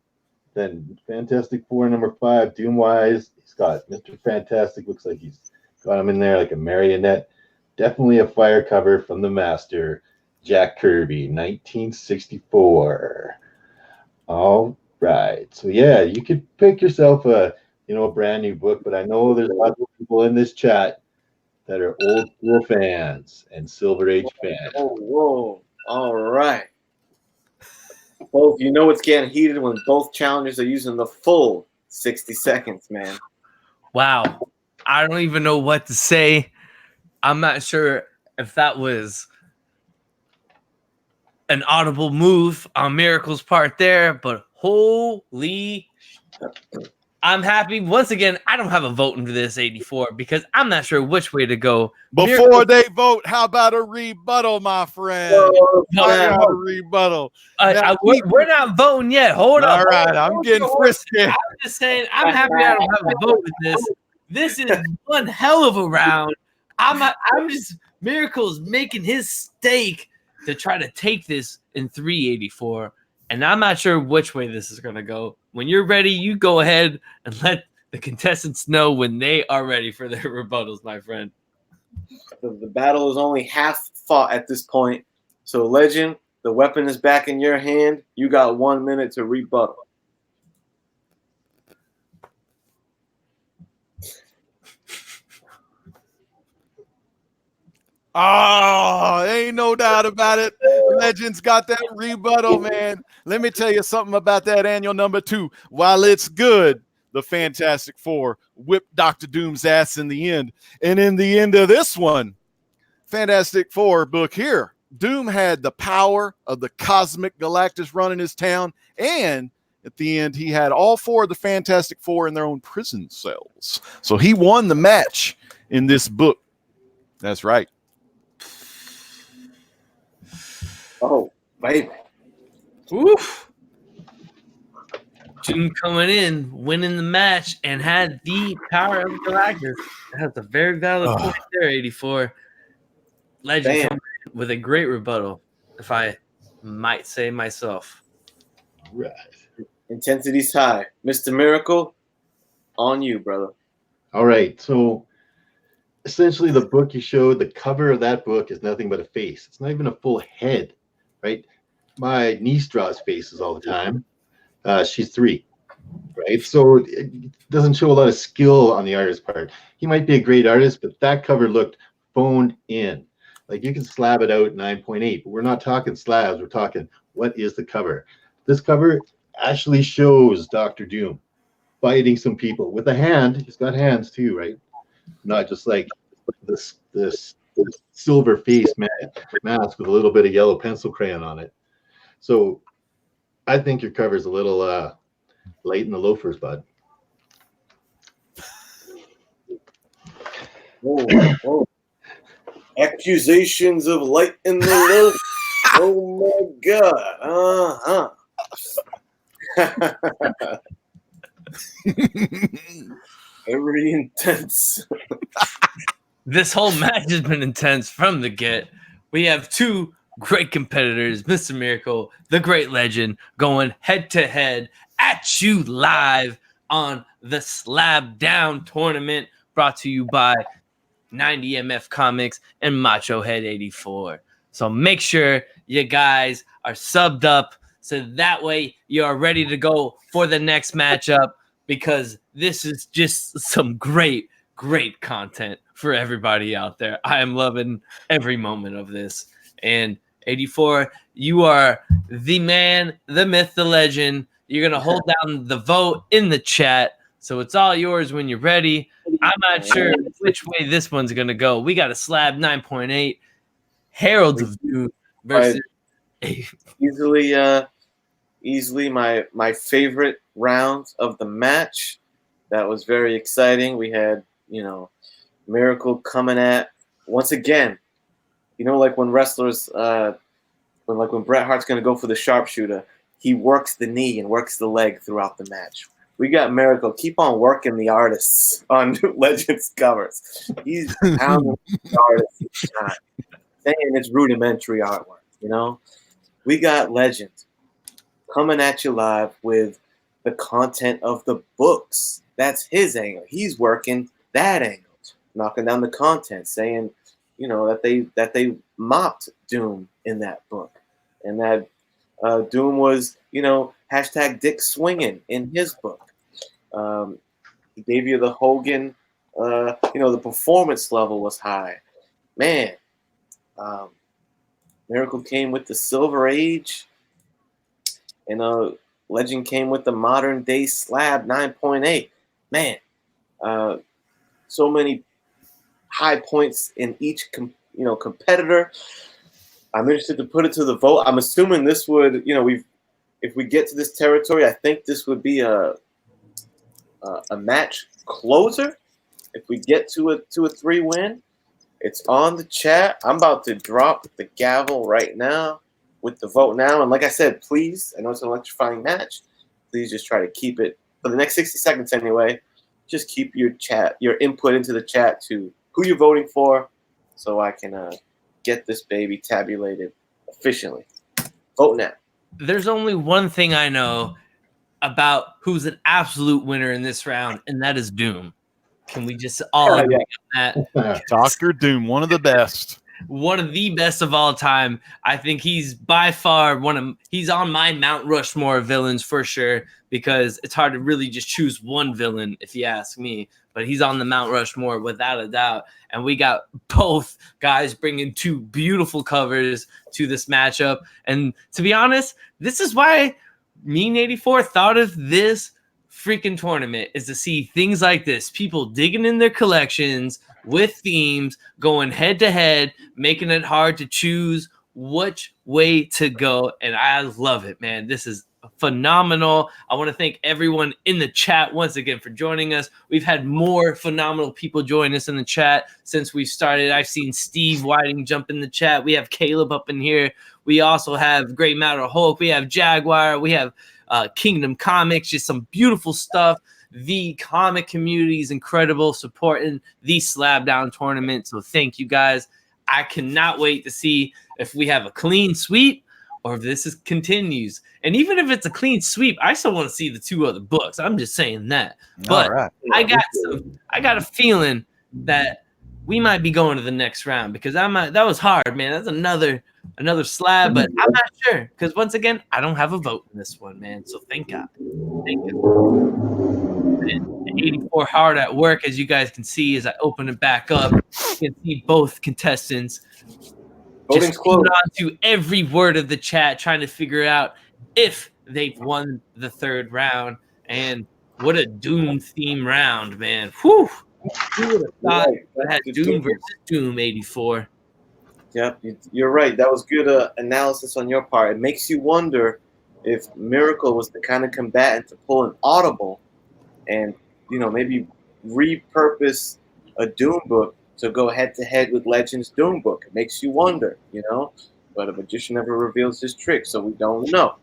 [SPEAKER 4] than Fantastic Four number 5, Doom-wise. He's got Mr. Fantastic, looks like he's got him in there like a marionette. Definitely a fire cover from the master, Jack Kirby, 1964. All right. So yeah, you could pick yourself a brand new book, but I know there's lots of people in this chat that are old school fans and Silver Age fans.
[SPEAKER 2] Whoa. All right. Both, it's getting heated when both challengers are using the full 60 seconds, man.
[SPEAKER 1] Wow. I don't even know what to say. I'm not sure if that was an audible move on Miracle's part there, but holy, I'm happy. Once again, I don't have a vote into this 84 because I'm not sure which way to go.
[SPEAKER 3] Before they vote, how about a rebuttal, my friend? I got a rebuttal.
[SPEAKER 1] We're not voting yet. Hold on.
[SPEAKER 3] All right, I'm getting frisky.
[SPEAKER 1] I'm just saying, I'm happy I don't have a vote with this. This is one hell of a round. I'm just Miracle's making his stake to try to take this in 384, and I'm not sure which way this is going to go. When you're ready, you go ahead and let the contestants know when they are ready for their rebuttals, my friend.
[SPEAKER 2] The battle is only half fought at this point. So, Legend, the weapon is back in your hand. You got 1 minute to rebuttal.
[SPEAKER 3] Oh, ain't no doubt about it. Legends got that rebuttal, man. Let me tell you something about that annual number 2. While it's good, the Fantastic Four whipped Dr. Doom's ass in the end. And in the end of this one, Fantastic Four book here, Doom had the power of the cosmic Galactus running his town. And at the end, he had all 4 of the Fantastic Four in their own prison cells. So he won the match in this book. That's right.
[SPEAKER 2] Oh, baby.
[SPEAKER 1] Oof. Doom coming in, winning the match, and had the power of Galactus. That's a very valid point there, 84. Legend coming in with a great rebuttal, if I might say myself.
[SPEAKER 2] Right. Intensity's high. Mr. Miracle, on you, brother. All
[SPEAKER 4] right. So essentially the book you showed, the cover of that book is nothing but a face. It's not even a full head, right? My niece draws faces all the time. She's 3, right? So it doesn't show a lot of skill on the artist's part. He might be a great artist, but that cover looked phoned in. Like you can slab it out 9.8, but we're not talking slabs. We're talking what is the cover. This cover actually shows Dr. Doom fighting some people with a hand. He's got hands too, right? Not just like this silver face mask with a little bit of yellow pencil crayon on it. So I think your cover's a little light in the loafers, bud.
[SPEAKER 2] Whoa. Accusations of light in the loaf. Oh my God. Very intense.
[SPEAKER 1] This whole match has been intense from the get. We have 2 great competitors, Mr. Miracle, the Great Legend, going head to head at you live on the Slab Down tournament, brought to you by 90MF Comics and MachoHead 84. So make sure you guys are subbed up, so that way you are ready to go for the next matchup, because this is just some great content for everybody out there. I am loving every moment of this. And 84, you are the man, the myth, the legend. You're going to hold down the vote in the chat. So it's all yours when you're ready. I'm not sure which way this one's going to go. We got a Slab 9.8, Heralds of Doom versus
[SPEAKER 2] easily my favorite round of the match. That was very exciting. We had, Miracle coming at once again. Like when wrestlers, when Bret Hart's going to go for the sharpshooter, he works the knee and works the leg throughout the match. We got Miracle. Keep on working the artists on Legends covers. He's pounding the artists each time, saying it's rudimentary artwork. We got Legend coming at you live with the content of the books. That's his angle. He's working that angle, knocking down the content, saying, that they mocked Doom in that book, and that Doom was, hashtag Dick swinging in his book. He gave you the Hogan, the performance level was high. Man, Miracle came with the Silver Age, and Legend came with the modern day Slab 9.8. Man, so many high points in each competitor. I'm interested to put it to the vote. I'm assuming this would, if we get to this territory, I think this would be a match closer. If we get to a 3-win, it's on the chat. I'm about to drop the gavel right now with the vote now. And like I said, please, I know it's an electrifying match. Please just try to keep it for the next 60 seconds anyway. Just keep your input into the chat to who you're voting for, so I can get this baby tabulated efficiently. Vote now.
[SPEAKER 1] There's only one thing I know about who's an absolute winner in this round, and that is Doom. Can we just all agree on that?
[SPEAKER 3] Dr. Doom, one of the best.
[SPEAKER 1] One of the best of all time. I think he's by far he's on my Mount Rushmore of villains for sure, because it's hard to really just choose one villain if you ask me, but he's on the Mount Rushmore without a doubt. And we got both guys bringing two beautiful covers to this matchup. And to be honest, this is why me and 84 thought of this freaking tournament, is to see things like this, people digging in their collections with themes, going head to head, making it hard to choose which way to go. And I love it, man. This is phenomenal. I want to thank everyone in the chat once again for joining us. We've had more phenomenal people join us in the chat since we started. I've seen Steve Whiting jump in the chat. We have Caleb up in here. We also have Great Matter Hulk. We have Jaguar. We have Kingdom Comics, just some beautiful stuff. The comic community is incredible, supporting the Slab Down tournament. So thank you guys. I cannot wait to see if we have a clean sweep or if this continues. And even if it's a clean sweep, I still want to see the two other books. I'm just saying that. But
[SPEAKER 3] right.
[SPEAKER 1] I got a feeling that we might be going to the next round, because that was hard, man. That's another slab, but I'm not sure, because once again, I don't have a vote in this one, man. So thank God. Thank you. And 84 hard at work, as you guys can see, as I open it back up. You can see both contestants just hold on to every word of the chat, trying to figure out if they've won the third round. And what a Doom theme round, man. Whew. Who would have thought I had Doom versus Doom 84?
[SPEAKER 2] Yep, you're right. That was good analysis on your part. It makes you wonder if Miracle was the kind of combatant to pull an audible and, maybe repurpose a Doom book to go head-to-head with Legends Doom book. It makes you wonder, But a magician never reveals his trick, so we don't know.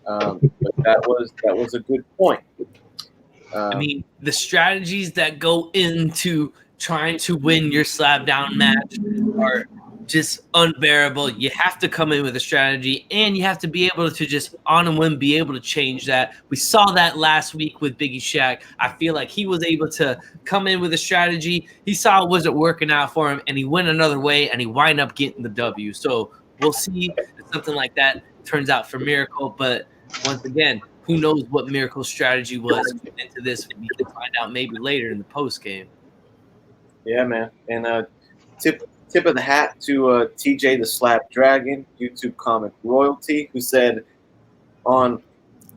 [SPEAKER 2] But that was a good point.
[SPEAKER 1] I mean, the strategies that go into trying to win your slab down match are just unbearable. You have to come in with a strategy, and you have to be able to just on a whim be able to change that. We saw that last week with Biggie Shaq. I feel like he was able to come in with a strategy. He saw it wasn't working out for him, and he went another way, and he wind up getting the W. So we'll see if something like that turns out for Miracle. But once again, who knows what Miracle's strategy was into this? We can find out maybe later in the post game.
[SPEAKER 2] Yeah, man. And tip of the hat to TJ the Slab Dragon, YouTube comic royalty, who said on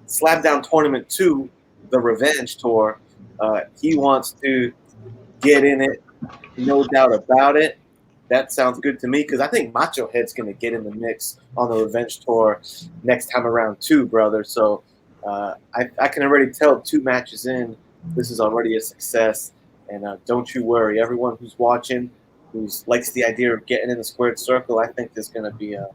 [SPEAKER 2] Slapdown Tournament 2, the Revenge Tour, he wants to get in it, no doubt about it. That sounds good to me because I think MachoHead's going to get in the mix on the Revenge Tour next time around too, brother. So I can already tell 2 matches in, this is already a success. And don't you worry, everyone who's watching, who likes the idea of getting in the squared circle, I think there's going to be a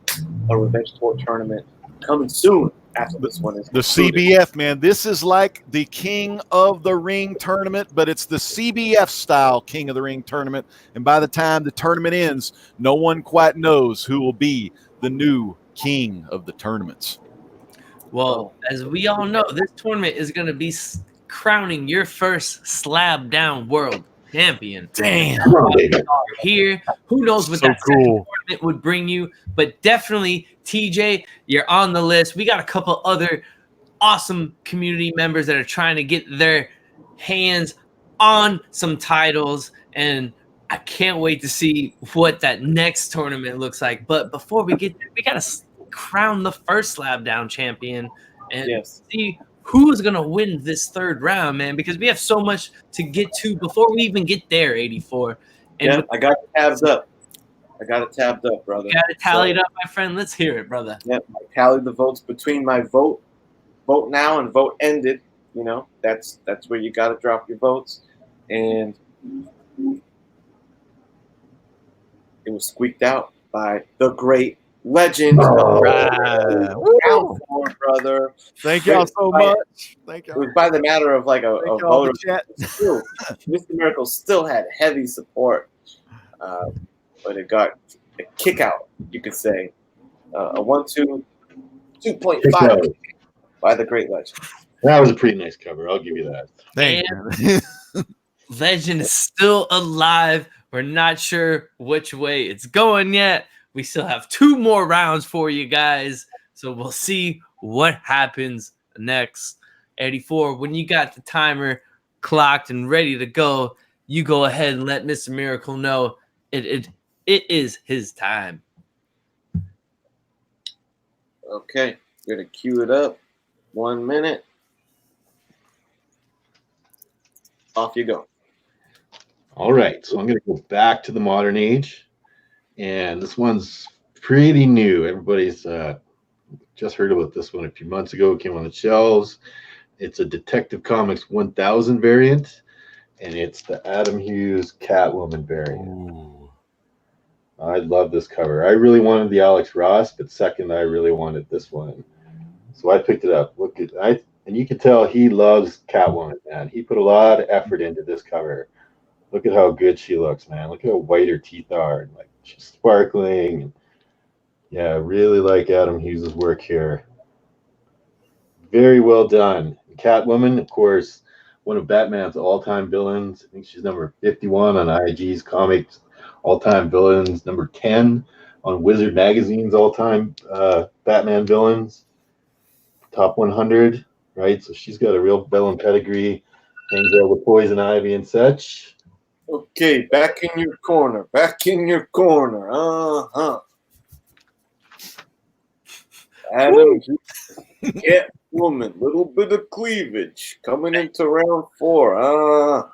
[SPEAKER 2] Revenge Tour tournament coming soon after this one is
[SPEAKER 3] the
[SPEAKER 2] concluded.
[SPEAKER 3] CBF, man. This is like the King of the Ring tournament, but it's the CBF style King of the Ring tournament. And by the time the tournament ends, no one quite knows who will be the new king of the tournaments.
[SPEAKER 1] Well, as we all know, this tournament is going to be crowning your first Slab Down World Champion.
[SPEAKER 3] Damn.
[SPEAKER 1] Here, who knows what that second tournament would bring you, but definitely TJ, you're on the list. We got a couple other awesome community members that are trying to get their hands on some titles, and I can't wait to see what that next tournament looks like. But before we get there, we got to crown the first Slab Down champion and see who's going to win this third round, man, because we have so much to get to before we even get there, 84. And
[SPEAKER 2] I got it tabbed up. Brother.
[SPEAKER 1] You got it tallied up, my friend. Let's hear it, brother.
[SPEAKER 2] Yep, I tallied the votes between my vote now and vote ended. You know, that's where you got to drop your votes. And it was squeaked out by the great legend.
[SPEAKER 3] Right.
[SPEAKER 2] Brother.
[SPEAKER 3] Thank y'all so much. Thank y'all.
[SPEAKER 2] It was by the matter of like a vote. Mr. Miracle still had heavy support, but it got a kick out, you could say. A 2.5 by the great legend.
[SPEAKER 4] That was a pretty nice cover. I'll give you that.
[SPEAKER 3] Thank you.
[SPEAKER 1] Legend is still alive. We're not sure which way it's going yet. We still have 2 more rounds for you guys. So we'll see what happens next. 84, when you got the timer clocked and ready to go, you go ahead and let Mr. Miracle know it is his time.
[SPEAKER 2] Okay, we're going to cue it up. 1 minute. Off you go.
[SPEAKER 4] All right, so I'm going to go back to the modern age. And this one's pretty new. Everybody's just heard about this one a few months ago. It came on the shelves. It's a Detective Comics 1000 variant, and it's the Adam Hughes Catwoman variant. Ooh. I love this cover. I really wanted the Alex Ross, but second, I really wanted this one. So I picked it up. And you can tell he loves Catwoman, man. He put a lot of effort into this cover. Look at how good she looks, man. Look at how white her teeth are. And like she's sparkling. Yeah, I really like Adam Hughes' work here. Very well done. Catwoman, of course, one of Batman's all-time villains. I think she's number 51 on IG's Comics all-time villains, number 10 on Wizard Magazine's all-time Batman villains, top 100, right? So she's got a real villain pedigree, hangs out with Poison Ivy and such.
[SPEAKER 2] Okay, back in your corner. Adam, Catwoman, little bit of cleavage coming into round 4.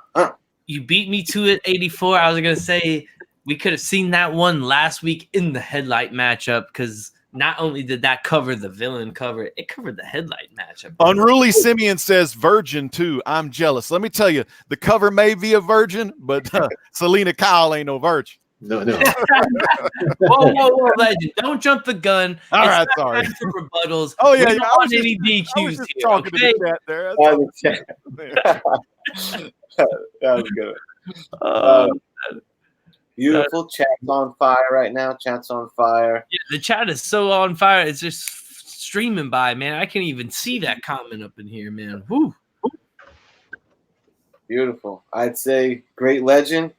[SPEAKER 1] You beat me to it, 84. I was going to say we could have seen that one last week in the headlight matchup because not only did that cover the villain cover, it covered the headlight matchup.
[SPEAKER 3] Unruly Simeon says virgin too. I'm jealous. Let me tell you, the cover may be a virgin, but Selena Kyle ain't no virgin.
[SPEAKER 4] No.
[SPEAKER 1] whoa, legend! Don't jump the gun.
[SPEAKER 3] All right, sorry.
[SPEAKER 1] For rebuttals.
[SPEAKER 3] Oh yeah,
[SPEAKER 1] we don't want any DQs
[SPEAKER 3] just
[SPEAKER 1] here.
[SPEAKER 3] Talking
[SPEAKER 1] Okay?
[SPEAKER 3] to the chat there.
[SPEAKER 2] That was good. Beautiful. Chat's on fire right now. Chat's on fire.
[SPEAKER 1] Yeah, the chat is so on fire. It's just streaming by, man. I can't even see that comment up in here, man. Woo.
[SPEAKER 2] Beautiful. I'd say great legend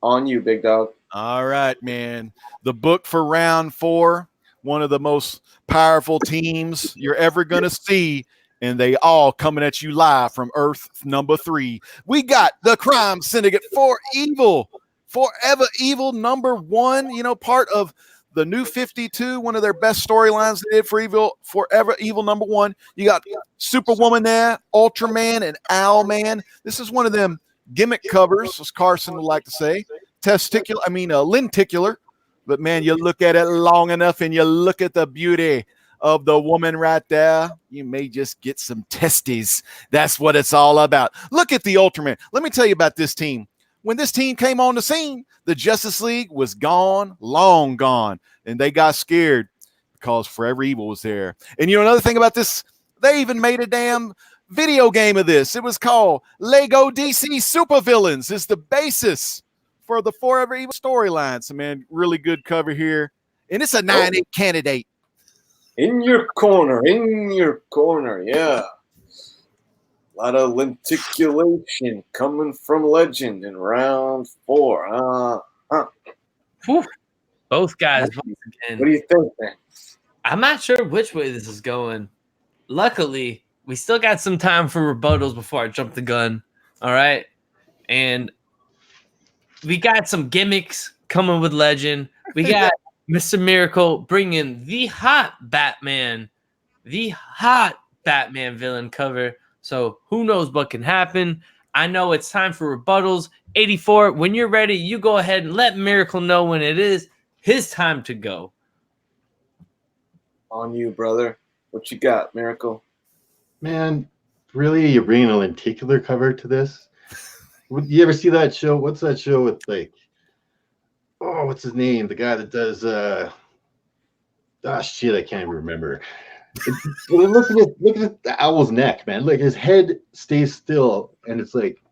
[SPEAKER 2] on you, big dog.
[SPEAKER 3] All right, man. The book for round 4 one of the most powerful teams you're ever going to see. And they all coming at you live from Earth number 3. We got the Crime Syndicate Forever Evil number 1, you know, part of the New 52, one of their best storylines they did for Forever Evil number 1. You got Superwoman there, Ultraman, and Owlman. This is one of them gimmick covers, as Carson would like to say. Lenticular. But man, you look at it long enough and you look at the beauty of the woman right there, you may just get some testes. That's what it's all about. Look at the Ultraman. Let me tell you about this team. When this team came on the scene, the Justice League was gone, long gone, and they got scared because Forever Evil was there. And you know another thing about this, they even made a damn video game of this. It was called Lego DC Supervillains. It's the basis for the Forever Evil storyline. So man, really good cover here. And it's a 9-8 candidate.
[SPEAKER 2] In your corner, yeah. A lot of lenticulation coming from Legend in round 4.
[SPEAKER 1] Whew. Both guys once again.
[SPEAKER 2] What do you think, man?
[SPEAKER 1] I'm not sure which way this is going. Luckily, we still got some time for rebuttals before I jump the gun. All right. And we got some gimmicks coming with Legend. We got Mr. Miracle bringing the hot Batman villain cover. So who knows what can happen. I know it's time for rebuttals. 84, when you're ready, you go ahead and let Miracle know when it is his time to go.
[SPEAKER 2] On you, brother. What you got, Miracle?
[SPEAKER 4] Man, really, you're bringing a lenticular cover to this? You ever see that show? What's that show with what's his name? The guy that does I can't remember. Look at the owl's neck, man. Like his head stays still, and it's like,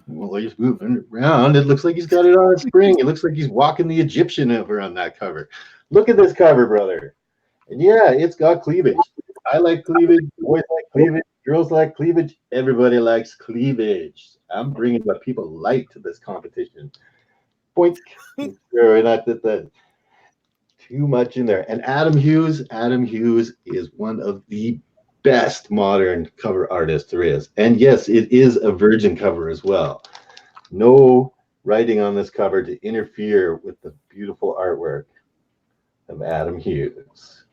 [SPEAKER 4] well, he's moving around. It looks like he's got it on a spring. It looks like he's walking the Egyptian over on that cover. Look at this cover, brother. And yeah, it's got cleavage. I like cleavage. Boys like cleavage. Girls like cleavage. Everybody likes cleavage. I'm bringing what people like to this competition. Point. Sure, not that too much in there. And Adam Hughes is one of the best modern cover artists there is. And yes, it is a virgin cover as well. No writing on this cover to interfere with the beautiful artwork of Adam Hughes.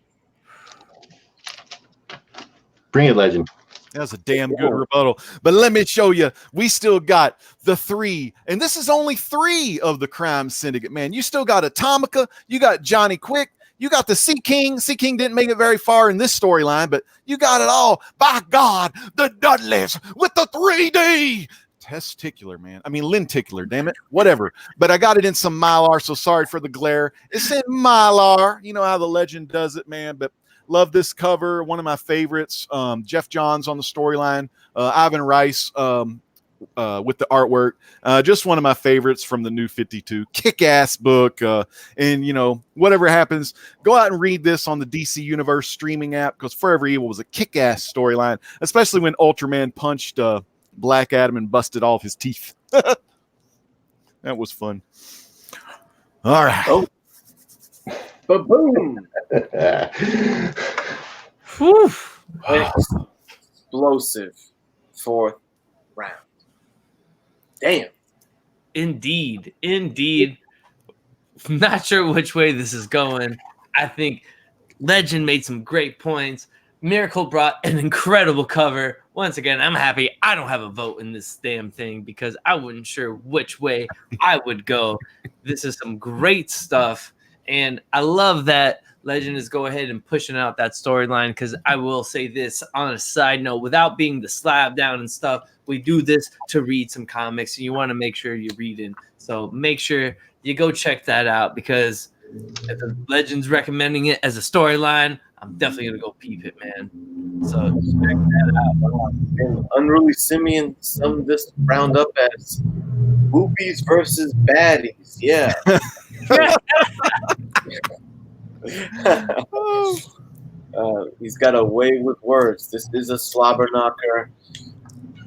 [SPEAKER 4] Bring it, Legend.
[SPEAKER 3] That's a damn good rebuttal. But let me show you, we still got the 3, and this is only 3 of the Crime Syndicate, man. You still got Atomica, you got Johnny Quick, you got the Sea King. Sea King didn't make it very far in this storyline, but you got it all. By God, the Dudleys with the 3D. Testicular, man. I mean, lenticular, damn it. Whatever. But I got it in some Mylar, so sorry for the glare. It's in Mylar. You know how the Legend does it, man, but love this cover. One of my favorites. Jeff Johns on the storyline. Ivan Rice with the artwork. Just one of my favorites from the New 52. Kick-ass book. And, you know, whatever happens, go out and read this on the DC Universe streaming app because Forever Evil was a kick-ass storyline, especially when Ultraman punched Black Adam and busted all of his teeth. That was fun. All right.
[SPEAKER 2] Oh. Ba-boom. Explosive 4th round. Damn.
[SPEAKER 1] Indeed. I'm not sure which way this is going. I think Legend made some great points. Miracle brought an incredible cover. Once again, I'm happy I don't have a vote in this damn thing because I wasn't sure which way I would go. This is some great stuff. And I love that Legend is go ahead and pushing out that storyline because I will say this on a side note, without being the slab down and stuff, we do this to read some comics and you want to make sure you're reading. So make sure you go check that out because if the Legend's recommending it as a storyline, I'm definitely going to go peep it, man. So check that out.
[SPEAKER 2] And Unruly Simeon summed this round up as boobies versus baddies. Yeah. He's got a way with words. This is a slobber knocker.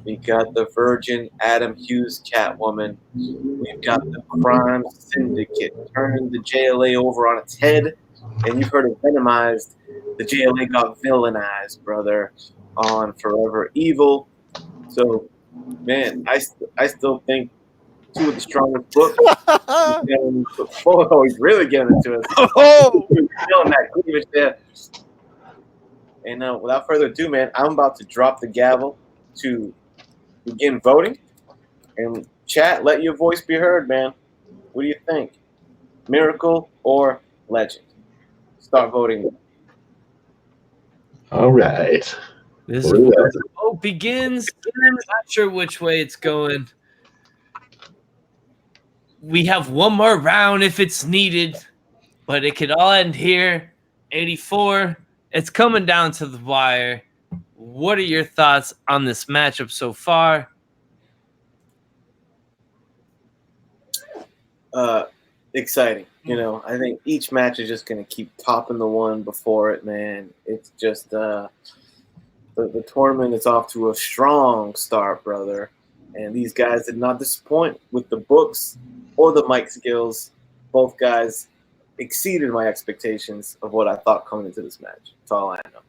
[SPEAKER 2] We got the Virgin Adam Hughes Catwoman. We've got the Crime Syndicate turning the JLA over on its head. And you've heard of Venomized. The JLA got villainized, brother, on Forever Evil. So, man, I still think two of the strongest books. Oh, he's really getting into it.
[SPEAKER 3] Oh,
[SPEAKER 2] Feeling that cleavage there. And without further ado, man, I'm about to drop the gavel to begin voting. And chat, let your voice be heard, man. What do you think? Miracle or Legend? Start voting.
[SPEAKER 4] All right.
[SPEAKER 1] This
[SPEAKER 4] What
[SPEAKER 1] is
[SPEAKER 4] is
[SPEAKER 1] where
[SPEAKER 4] that?
[SPEAKER 1] the vote begins. Not sure which way it's going. We have one more round if it's needed, but it could all end here. 84. It's coming down to the wire. What are your thoughts on this matchup so far?
[SPEAKER 2] Exciting. You know, I think each match is just going to keep topping the one before it, man. It's just the tournament is off to a strong start, brother. And these guys did not disappoint with the books or the mic skills. Both guys exceeded my expectations of what I thought coming into this match. That's all I know.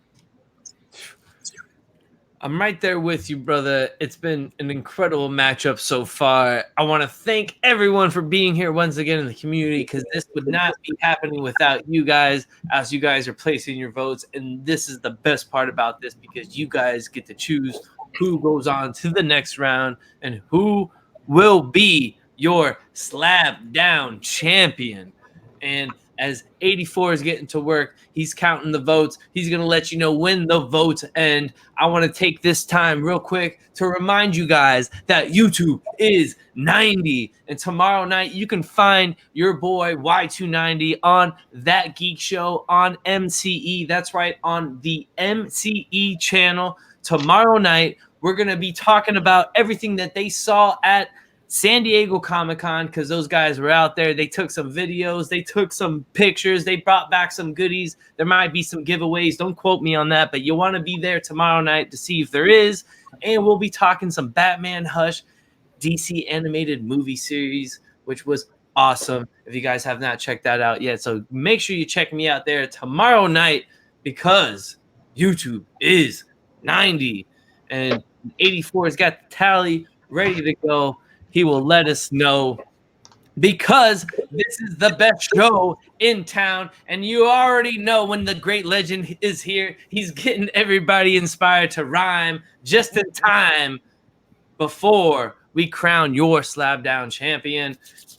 [SPEAKER 1] I'm right there with you, brother. It's been an incredible matchup so far. I want to thank everyone for being here once again in the community, because this would not be happening without you guys, as you guys are placing your votes. And this is the best part about this, because you guys get to choose who goes on to the next round and who will be your slab down champion. And as 84 is getting to work, he's counting the votes. He's going to let you know when the votes end. I want to take this time real quick to remind you guys that YouTube is 90. And tomorrow night, you can find your boy Y290 on That Geek Show on MCE. That's right, on the MCE channel. Tomorrow night, we're going to be talking about everything that they saw at San Diego Comic-Con, because those guys were out there. They took some videos. They took some pictures. They brought back some goodies. There might be some giveaways. Don't quote me on that, but you want to be there tomorrow night to see if there is. And we'll be talking some Batman Hush DC animated movie series, which was awesome. If you guys have not checked that out yet, so make sure you check me out there tomorrow night, because YouTube is 90 and 84 has got the tally ready to go. He will let us know, because this is the best show in town. And you already know when the great legend is here, he's getting everybody inspired to rhyme just in time before we crown your slab down champion.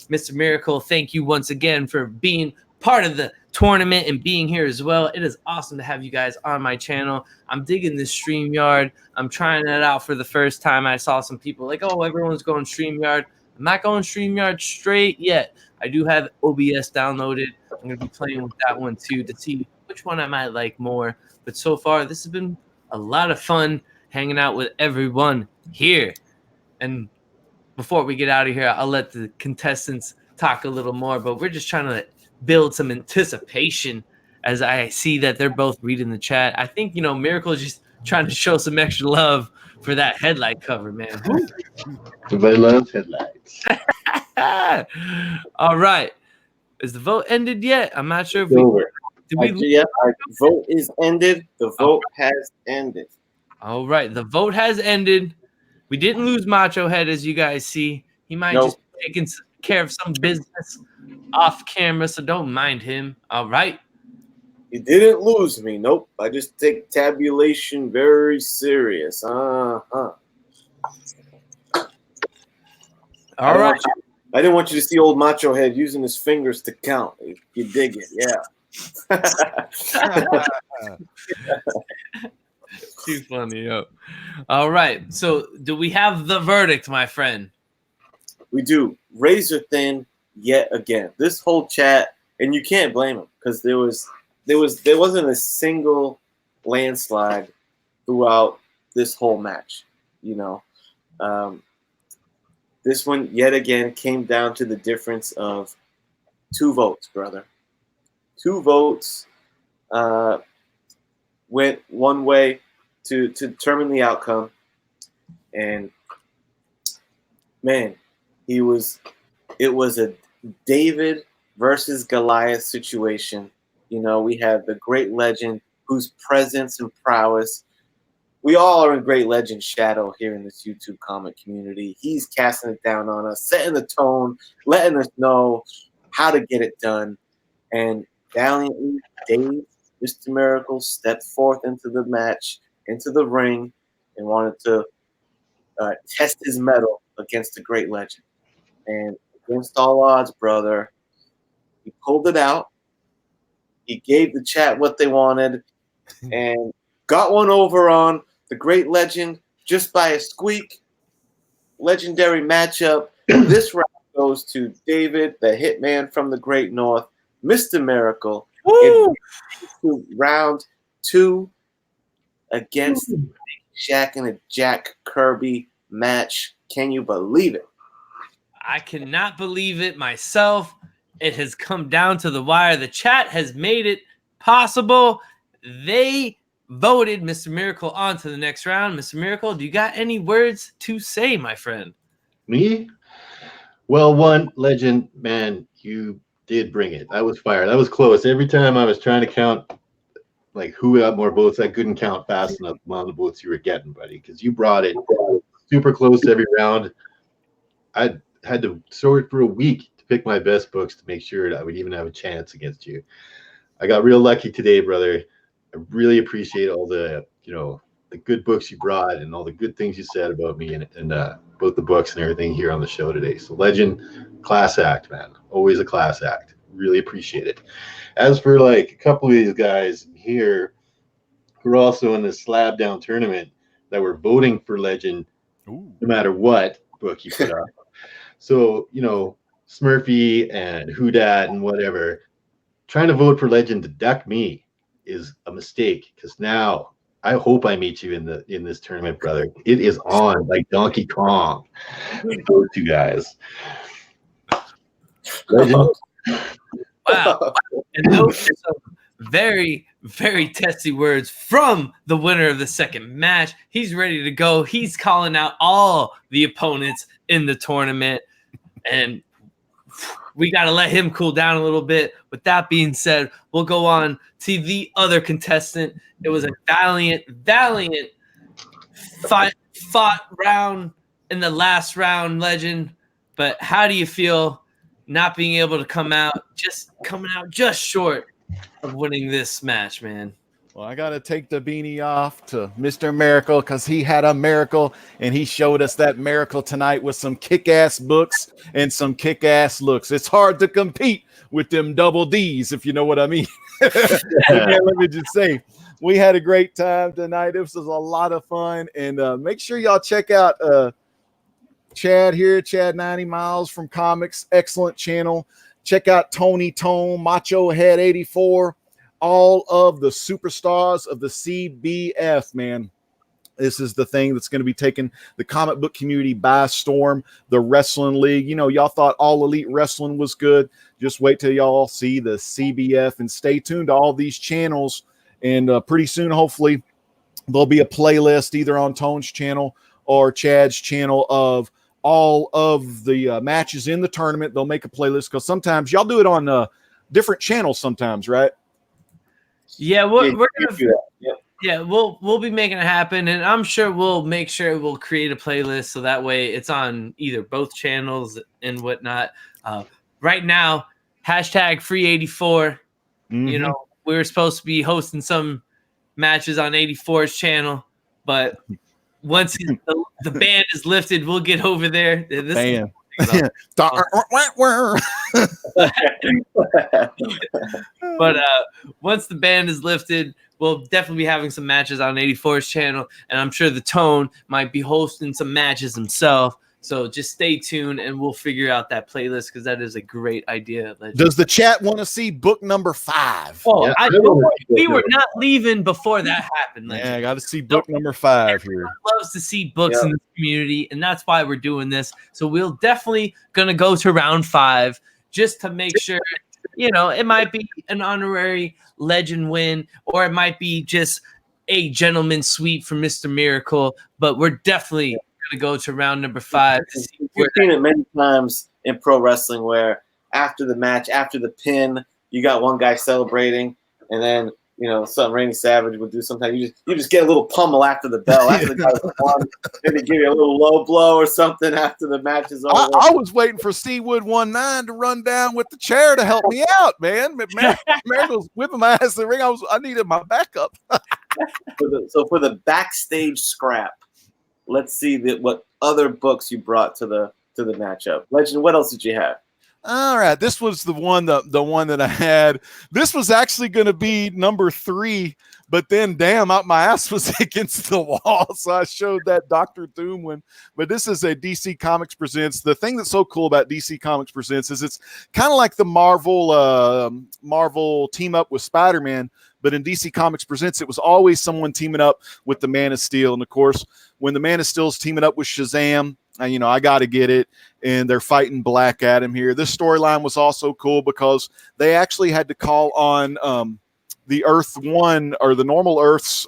[SPEAKER 1] Mr. Miracle, thank you once again for being part of the tournament and being here as well. It is awesome to have you guys on my channel. I'm digging this StreamYard. I'm trying it out for the first time. I saw some people like, oh, everyone's going StreamYard. I'm not going StreamYard straight yet. I do have OBS downloaded. I'm going to be playing with that one too to see which one I might like more. But so far, this has been a lot of fun hanging out with everyone here. And before we get out of here, I'll let the contestants talk a little more, but we're just trying to build some anticipation as I see that they're both reading the chat. I think, Miracle is just trying to show some extra love for that headlight cover, man.
[SPEAKER 4] Everybody loves headlights.
[SPEAKER 1] All right. Is the vote ended yet? I'm not sure if
[SPEAKER 4] It's over.
[SPEAKER 2] Our vote is ended. The vote has ended.
[SPEAKER 1] All right. The vote has ended. We didn't lose MachoHead, as you guys see. He might just be taking care of some business off camera, so don't mind him. All right.
[SPEAKER 2] You didn't lose me. Nope. I just take tabulation very serious.
[SPEAKER 1] All right.
[SPEAKER 2] I didn't want you to see old MachoHead using his fingers to count. You dig it, yeah.
[SPEAKER 1] Too funny, yo. All right. So, do we have the verdict, my friend?
[SPEAKER 2] We do. Razor thin yet again. This whole chat, and you can't blame him, because there wasn't a single landslide throughout this whole match. This one yet again came down to the difference of 2 votes, brother. 2 votes went one way to determine the outcome, and man, it was a David versus Goliath situation. You know, we have the great legend whose presence and prowess. We all are in great legend shadow here in this YouTube comic community. He's casting it down on us, setting the tone, letting us know how to get it done. And valiantly, Dave, Mr. Miracle, stepped forth into the match, into the ring, and wanted to test his mettle against the great legend. And against all odds, brother, he pulled it out. He gave the chat what they wanted and got one over on the great legend just by a squeak. Legendary matchup. This round goes to David, the hitman from the Great North, Mr. Miracle. To round 2 against Shaq and a Jack Kirby match. Can you believe it?
[SPEAKER 1] I cannot believe it myself. It has come down to the wire. The chat has made it possible. They voted Mr. Miracle on to the next round. Mr. Miracle, do you got any words to say, my friend?
[SPEAKER 4] Me? Well, one, legend, man, you did bring it. I was fired. That was close. Every time I was trying to count like who got more votes, I couldn't count fast enough the amount of votes you were getting, buddy, because you brought it super close to every round. I had to sort for a week to pick my best books to make sure that I would even have a chance against you. I got real lucky today, brother. I really appreciate all the, the good books you brought and all the good things you said about me and both the books and everything here on the show today. So legend, class act, man. Always a class act. Really appreciate it. As for like a couple of these guys here who are also in the Slab Down tournament that were voting for legend, no matter what book you put up. So, Smurfy and Who Dat and whatever, trying to vote for legend to duck me is a mistake, because now I hope I meet you in this tournament, brother. It is on like Donkey Kong. Those two guys. Legend.
[SPEAKER 1] Wow. And those are some very, very testy words from the winner of the second match. He's ready to go. He's calling out all the opponents in the tournament. And we got to let him cool down a little bit. With that being said, we'll go on to the other contestant. It was a valiant fought round in the last round, legend. But how do you feel not being able to coming out just short of winning this match, man?
[SPEAKER 3] Well, I got to take the beanie off to Mr. Miracle because he had a miracle, and he showed us that miracle tonight with some kick-ass books and some kick-ass looks. It's hard to compete with them double Ds, if you know what I mean. Let me just say, we had a great time tonight. This was a lot of fun, and make sure y'all check out Chad here, Chad 90 Miles from Comics. Excellent channel. Check out Tony Tone, MachoHead 84. All of the superstars of the CBF, man. This is the thing that's going to be taking the comic book community by storm. The wrestling league, y'all thought All Elite Wrestling was good. Just wait till y'all see the CBF and stay tuned to all these channels. And pretty soon, hopefully, there'll be a playlist either on Tone's channel or Chad's channel of all of the matches in the tournament. They'll make a playlist because sometimes y'all do it on different channels sometimes, right?
[SPEAKER 1] Yeah, we're gonna do that. Yeah, we'll be making it happen, and I'm sure we'll create a playlist so that way it's on either both channels and whatnot. Right now, hashtag free 84.
[SPEAKER 3] Mm-hmm.
[SPEAKER 1] We were supposed to be hosting some matches on 84's channel, but once the ban is lifted, we'll get over there.
[SPEAKER 3] Ban.
[SPEAKER 1] But once the ban is lifted, we'll definitely be having some matches on 84's channel, and I'm sure the Tone might be hosting some matches himself. So just stay tuned, and we'll figure out that playlist because that is a great idea.
[SPEAKER 3] Does the chat want to see book number 5?
[SPEAKER 1] Oh, yeah, we were not leaving before that happened. Legend.
[SPEAKER 3] Yeah, I got to see book number 5 here.
[SPEAKER 1] Loves to see books in the community, and that's why we're doing this. So we'll definitely gonna go to round 5 just to make sure. It might be an honorary legend win, or it might be just a gentleman's sweep for Mr. Miracle. But we're definitely to go to round number 5.
[SPEAKER 2] We've seen it many times in pro wrestling where after the match, after the pin, you got one guy celebrating, and then something Randy Savage would do. Sometimes you just get a little pummel after the bell. After the guy won, maybe give you a little low blow or something after the match is over.
[SPEAKER 3] I was waiting for Seawood 19 to run down with the chair to help me out, man. Man was whipping my ass in the ring. I needed my backup.
[SPEAKER 2] So for the backstage scrap, let's see what other books you brought to the matchup. Legend, what else did you have?
[SPEAKER 3] All right, this was the one that I had. This was actually going to be number 3, but then damn, my ass was against the wall, so I showed that Dr. Doom one. But this is a DC Comics Presents. The thing that's so cool about DC Comics Presents is it's kind of like the Marvel team up with Spider-Man, but in DC Comics Presents, it was always someone teaming up with the Man of Steel. And of course, when the Man of Steel's teaming up with Shazam, I got to get it. And they're fighting Black Adam here. This storyline was also cool because they actually had to call on the Earth 1 or the normal Earth's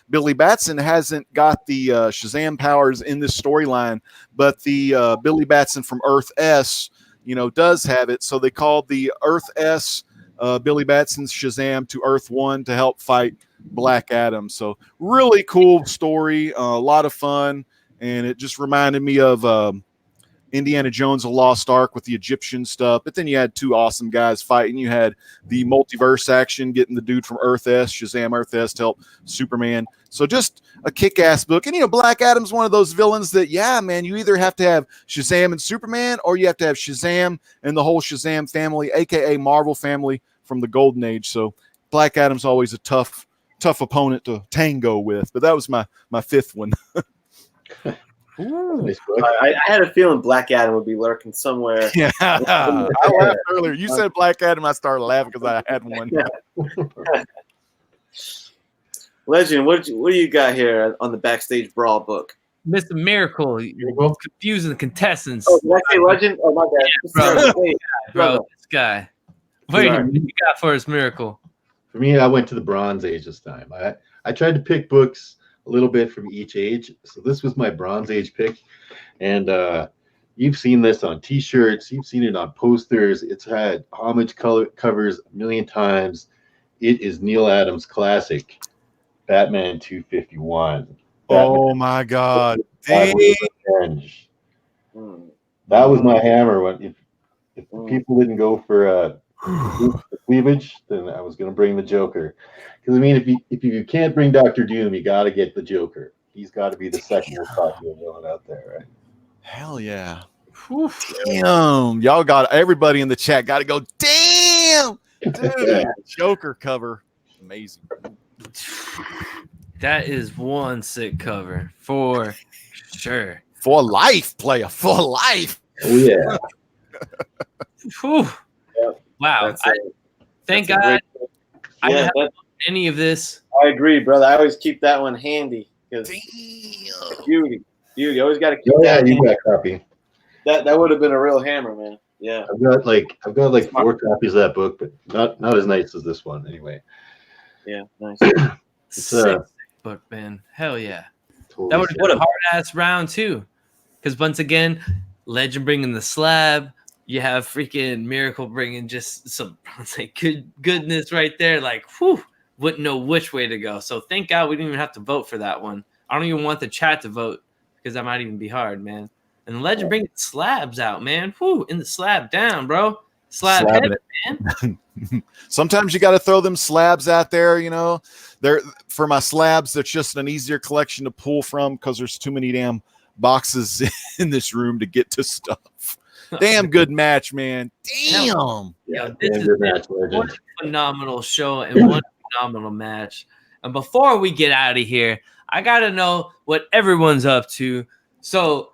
[SPEAKER 3] Billy Batson hasn't got the Shazam powers in this storyline, but the Billy Batson from Earth S, does have it. So they called the Earth S Billy Batson's Shazam to Earth 1 to help fight Black Adam. So really cool story, a lot of fun. And it just reminded me of Indiana Jones: A Lost Ark with the Egyptian stuff. But then you had 2 awesome guys fighting. You had the multiverse action, getting the dude from Earth S, Shazam Earth S, to help Superman. So just a kick-ass book. And, Black Adam's one of those villains that, yeah, man, you either have to have Shazam and Superman, or you have to have Shazam and the whole Shazam family, a.k.a. Marvel family from the Golden Age. So Black Adam's always a tough opponent to tango with. But that was my 5th one.
[SPEAKER 2] I had a feeling Black Adam would be lurking somewhere.
[SPEAKER 3] Yeah, I laughed earlier. You said Black Adam, I started laughing because I had one.
[SPEAKER 2] Legend, what do you got here on the backstage brawl book?
[SPEAKER 1] Mr. Miracle, you're confusing the contestants.
[SPEAKER 2] Oh, did I say Legend? Oh, my bad.
[SPEAKER 1] Yeah, bro, this guy. What you got for us, Miracle?
[SPEAKER 4] For me, I went to the Bronze Age this time. I tried to pick books a little bit from each age. So this was my Bronze Age pick. And you've seen this on T-shirts. You've seen it on posters. It's had homage covers a million times. It is Neil Adams' classic, Batman 251.
[SPEAKER 3] Oh, my God.
[SPEAKER 4] That was my hammer. If people didn't go for cleavage, then I was going to bring the Joker. Because if you can't bring Dr. Doom, you got to get the Joker. He's got to be the second most popular villain out there, right?
[SPEAKER 3] Hell yeah! Damn, y'all got everybody in the chat. Got to go. Damn, dude, Joker cover, amazing.
[SPEAKER 1] That is one sick cover for sure.
[SPEAKER 3] For life, player, for life.
[SPEAKER 4] Oh yeah.
[SPEAKER 1] Wow. Thank God I didn't have any of this.
[SPEAKER 2] I agree, brother. I always keep that one handy because beauty. Always got to keep that.
[SPEAKER 4] Yeah, you got a copy.
[SPEAKER 2] That would have been a real hammer, man. Yeah.
[SPEAKER 4] I've got like 4 copies of that book, but not as nice as this one, anyway.
[SPEAKER 2] Yeah, nice.
[SPEAKER 1] Sick book, man. Hell yeah.
[SPEAKER 4] Totally
[SPEAKER 1] That would have been a hard ass round too, because once again, Legend bringing the slab. You have freaking Miracle bringing just some goodness right there. Like, whew, wouldn't know which way to go. So thank God we didn't even have to vote for that one. I don't even want the chat to vote because that might even be hard, man. And the Legend bringing slabs out, man. Whew, in the slab down, bro. Slab heaven, man.
[SPEAKER 3] Sometimes you got to throw them slabs out there, They're for my slabs, that's just an easier collection to pull from because there's too many damn boxes in this room to get to stuff. Damn good match, man. Damn.
[SPEAKER 1] Yeah, this is one phenomenal show and one phenomenal match. And before we get out of here, I got to know what everyone's up to. So,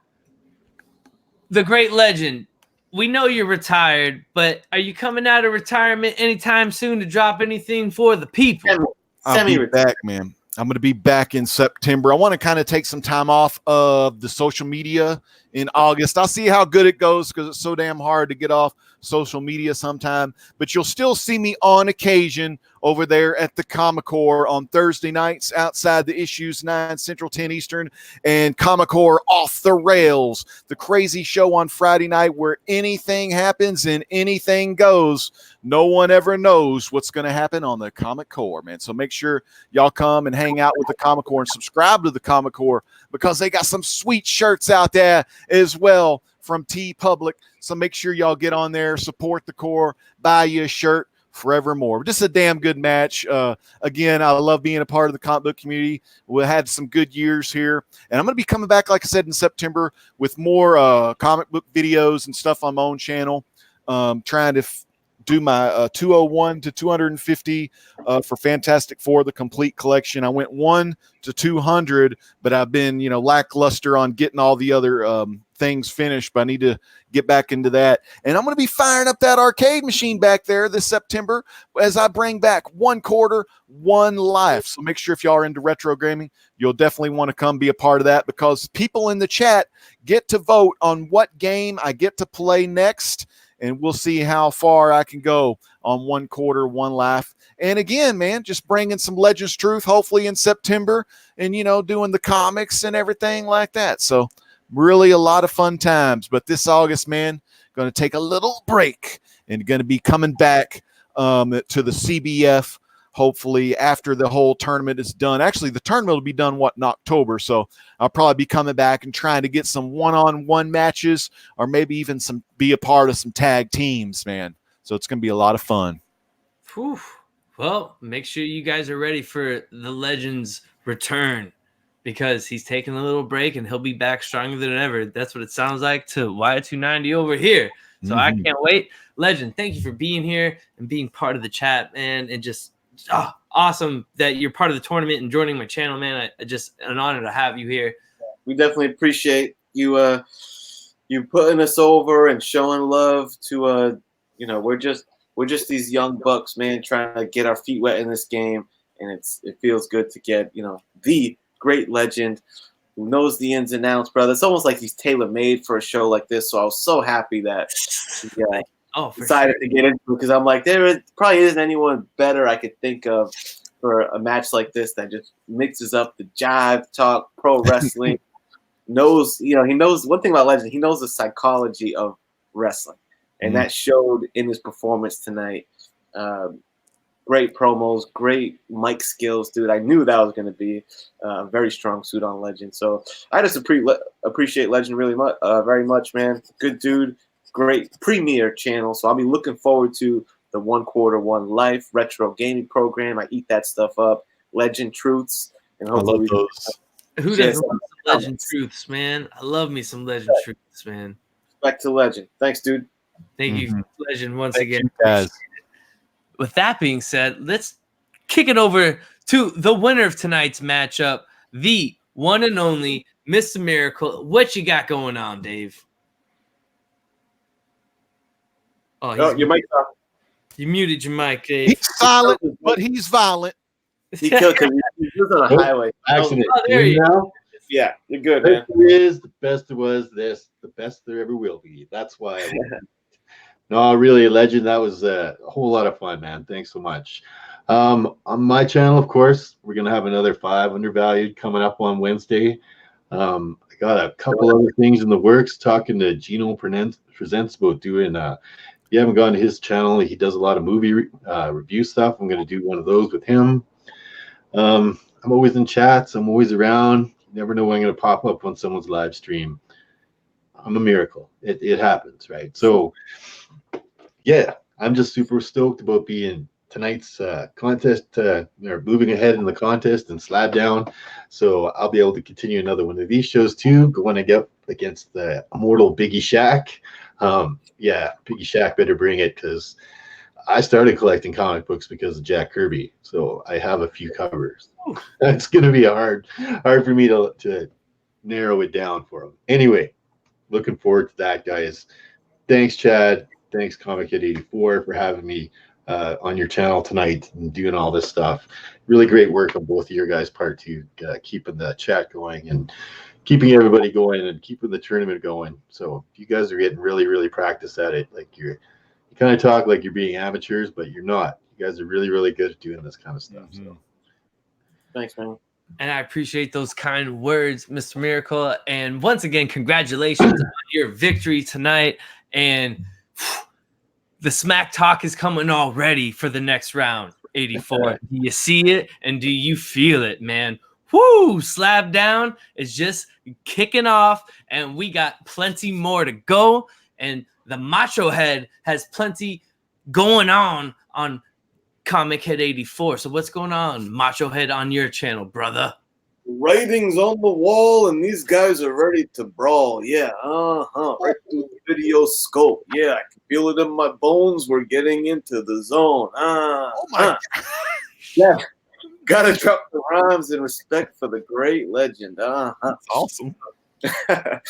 [SPEAKER 1] the great Legend, we know you're retired, but are you coming out of retirement anytime soon to drop anything for the people?
[SPEAKER 3] I'll be back, man. I'm going to be back in September. I want to kind of take some time off of the social media in August. I'll see how good it goes because it's so damn hard to get off social media sometime. But you'll still see me on occasion over there at the Comic-Core on Thursday nights outside the issues, 9 Central, 10 Eastern, and Comic-Core Off the Rails, the crazy show on Friday night where anything happens and anything goes. No one ever knows what's going to happen on the Comic-Core, man. So make sure y'all come and hang out with the Comic-Core and subscribe to the Comic-Core because they got some sweet shirts out there as well from TeePublic. So make sure y'all get on there, support the core, buy you a shirt forevermore. Just a damn good match. Again, I love being a part of the comic book community. We had some good years here. And I'm going to be coming back, like I said, in September with more comic book videos and stuff on my own channel. Trying to do my 201 to 250 for Fantastic Four, the complete collection. I went 1 to 200, but I've been, lackluster on getting all the other things finished, but I need to get back into that. And I'm going to be firing up that arcade machine back there this September as I bring back 1 quarter, 1 life. So make sure if y'all are into retro gaming, you'll definitely want to come be a part of that because people in the chat get to vote on what game I get to play next. And we'll see how far I can go on 1 quarter, 1 life. And again, man, just bringing some Legends Truth, hopefully in September and, doing the comics and everything like that. So really a lot of fun times. But this August, man, going to take a little break and going to be coming back to the CBF, hopefully after the whole tournament is done. Actually, the tournament will be done, in October. So I'll probably be coming back and trying to get some one-on-one matches or maybe even be a part of some tag teams, man. So it's going to be a lot of fun.
[SPEAKER 1] Whew. Well, make sure you guys are ready for the Legends return because he's taking a little break and he'll be back stronger than ever. That's what it sounds like to Y290 over here. So I can't wait. Legend, thank you for being here and being part of the chat, man, and just awesome that you're part of the tournament and joining my channel, man. I just an honor to have you here.
[SPEAKER 2] We definitely appreciate you you putting us over and showing love to we're just these young bucks, man, trying to get our feet wet in this game, and it feels good to get the great legend who knows the ins and outs, brother. It's almost like he's tailor-made for a show like this. So I was so happy that decided to get into it because I'm like, there probably isn't anyone better I could think of for a match like this that just mixes up the jive talk, pro wrestling. He knows one thing about Legend. He knows the psychology of wrestling, and that showed in his performance tonight. Great promos, great mic skills, dude. I knew that was going to be a very strong suit on Legend. So I just appreciate Legend really much, very much, man. Good dude. Great premier channel. So I'll be looking forward to the 1 quarter, 1 life retro gaming program. I eat that stuff up. Legend Truths. And hopefully
[SPEAKER 3] I love those.
[SPEAKER 1] Who doesn't love some Legend Truths, man? I love me some Legend Truths, man.
[SPEAKER 2] Back to Legend. Thanks, dude.
[SPEAKER 1] Thank you, Legend, once again.
[SPEAKER 3] You guys.
[SPEAKER 1] With that being said, let's kick it over to the winner of tonight's matchup, the one and only Mr. Miracle. What you got going on, Dave?
[SPEAKER 2] Oh, your mic's off.
[SPEAKER 1] You muted your mic, Dave.
[SPEAKER 3] He's silent, but he's violent.
[SPEAKER 2] He killed him. He was on a highway.
[SPEAKER 4] Accident.
[SPEAKER 1] Oh, there you go.
[SPEAKER 2] Yeah, you're good, man.
[SPEAKER 4] There is the best there was this, the best there ever will be. That's why. No, really, Legend. That was a whole lot of fun, man. Thanks so much. On my channel, of course, we're gonna have another 5 undervalued coming up on Wednesday. I got a couple other things in the works. Talking to Gino Presents about doing. If you haven't gone to his channel, he does a lot of movie review stuff. I'm gonna do one of those with him. I'm always in chats. I'm always around. You never know when I'm gonna pop up on someone's live stream. I'm a miracle. It happens, right? So. Yeah, I'm just super stoked about being tonight's contest, or moving ahead in the contest and Slab down. So I'll be able to continue another one of these shows too, going against the immortal Biggie Shaq. Yeah, Biggie Shaq better bring it because I started collecting comic books because of Jack Kirby. So I have a few covers. It's going to be hard for me to narrow it down for him. Anyway, looking forward to that, guys. Thanks, Chad. Thanks, ComicHead84, for having me on your channel tonight and doing all this stuff. Really great work on both of your guys' part to keeping the chat going and keeping everybody going and keeping the tournament going. So you guys are getting really, really practice at it. Like you kind of talk like you're being amateurs, but you're not. You guys are really, really good at doing this kind of stuff. So
[SPEAKER 2] thanks, man.
[SPEAKER 1] And I appreciate those kind words, Mr. Miracle. And once again, congratulations on your victory tonight. And the smack talk is coming already for the next round, 84. Do you see it and do you feel it, man? Woo! Slab Down is just kicking off, and we got plenty more to go. And the Macho Head has plenty going on Comic Head 84. So what's going on, Macho Head, on your channel, brother?
[SPEAKER 2] Writing's on the wall, and these guys are ready to brawl. Yeah, right through the video scope. Yeah, I can feel it in my bones. We're getting into the zone.
[SPEAKER 3] Oh my
[SPEAKER 2] yeah. Gotta drop the rhymes in respect for the great legend.
[SPEAKER 3] That's awesome.
[SPEAKER 2] As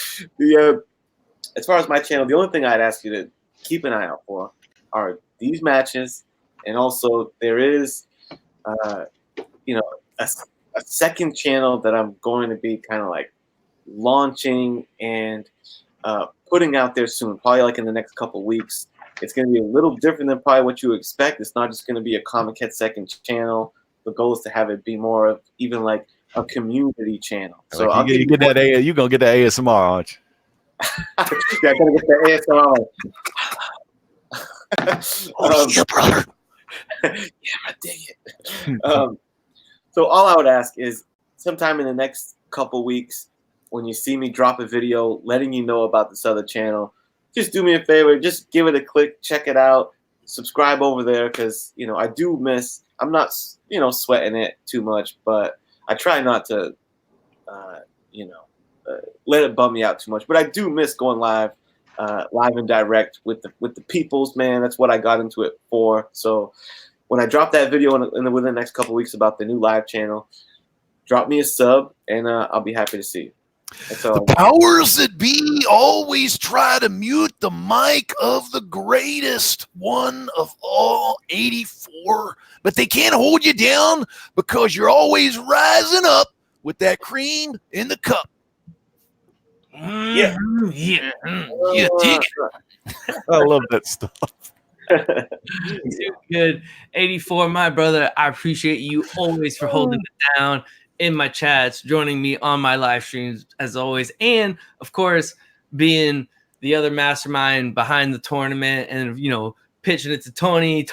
[SPEAKER 2] far as my channel, the only thing I'd ask you to keep an eye out for are these matches, and also there is, a second channel that I'm going to be kind of like launching and putting out there soon, probably like in the next couple weeks. It's going to be a little different than probably what you expect. It's not just going to be a Comic Head second channel. The goal is to have it be more of even like a community channel. So
[SPEAKER 3] like you get that you're gonna get that ASMR, aren't you?
[SPEAKER 2] Yeah, I gotta get the ASMR.
[SPEAKER 3] Yeah, brother.
[SPEAKER 2] Yeah, I dig it. So all I would ask is sometime in the next couple weeks, when you see me drop a video letting you know about this other channel, just do me a favor, just give it a click, check it out, subscribe over there, because I do miss. I'm not sweating it too much, but I try not to let it bum me out too much. But I do miss going live and direct with the peoples, man. That's what I got into it for. So when I drop that video within the next couple weeks about the new live channel, drop me a sub, and I'll be happy to see you.
[SPEAKER 3] The powers that be always try to mute the mic of the greatest one of all, 84, but they can't hold you down because you're always rising up with that cream in the cup.
[SPEAKER 2] Yeah.
[SPEAKER 3] Yeah. You dig it. I love that stuff.
[SPEAKER 1] Too good. 84, my brother, I appreciate you always for holding it down in my chats, joining me on my live streams as always, and of course being the other mastermind behind the tournament, and pitching it to Tony,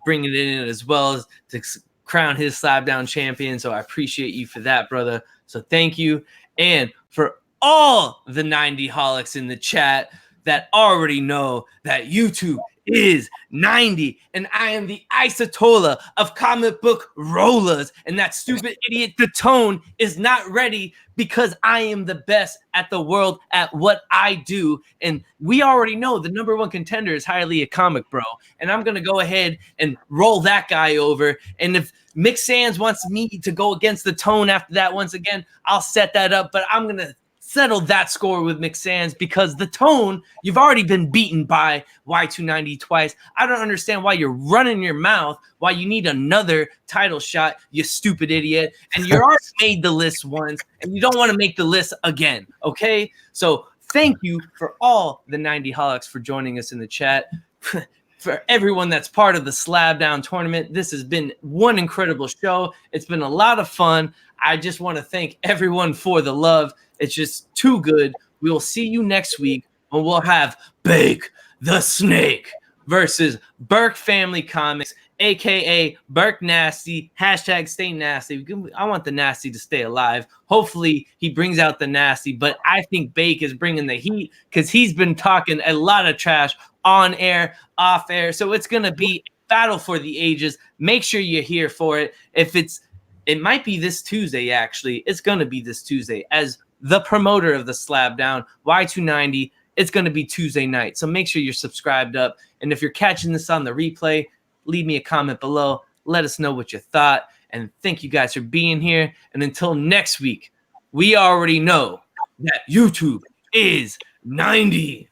[SPEAKER 1] bringing it in as well as to crown his Slab Down champion. So I appreciate you for that, brother. So thank you. And for all the 90 holics in the chat that already know that YouTube is 90, and I am the Isotola of comic book rollers, and that stupid idiot the tone is not ready because I am the best at the world at what I do, and we already know the number one contender is Highly a Comic Bro, and I'm gonna go ahead and roll that guy over. And if Mick Sands wants me to go against the tone after that, once again, I'll set that up, but I'm gonna settle that score with Mick Sands because the tone, you've already been beaten by Y290 twice. I don't understand why you're running your mouth, why you need another title shot, you stupid idiot. And you already made the list once, and you don't want to make the list again, okay? So thank you for all the 90 holics for joining us in the chat. For everyone that's part of the Slab Down tournament, this has been one incredible show. It's been a lot of fun. I just want to thank everyone for the love. It's just too good. We will see you next week when we'll have Bake the Snake versus Burke Family Comics, a.k.a. Burke Nasty, hashtag stay nasty. I want the nasty to stay alive. Hopefully he brings out the nasty, but I think Bake is bringing the heat because he's been talking a lot of trash on air, off air. So it's going to be a battle for the ages. Make sure you're here for it. It might be this Tuesday, actually. It's going to be this Tuesday. As the promoter of the Slab Down, Y290, it's going to be Tuesday night. So make sure you're subscribed up. And if you're catching this on the replay, leave me a comment below. Let us know what you thought. And thank you guys for being here. And until next week, we already know that YouTube is 90.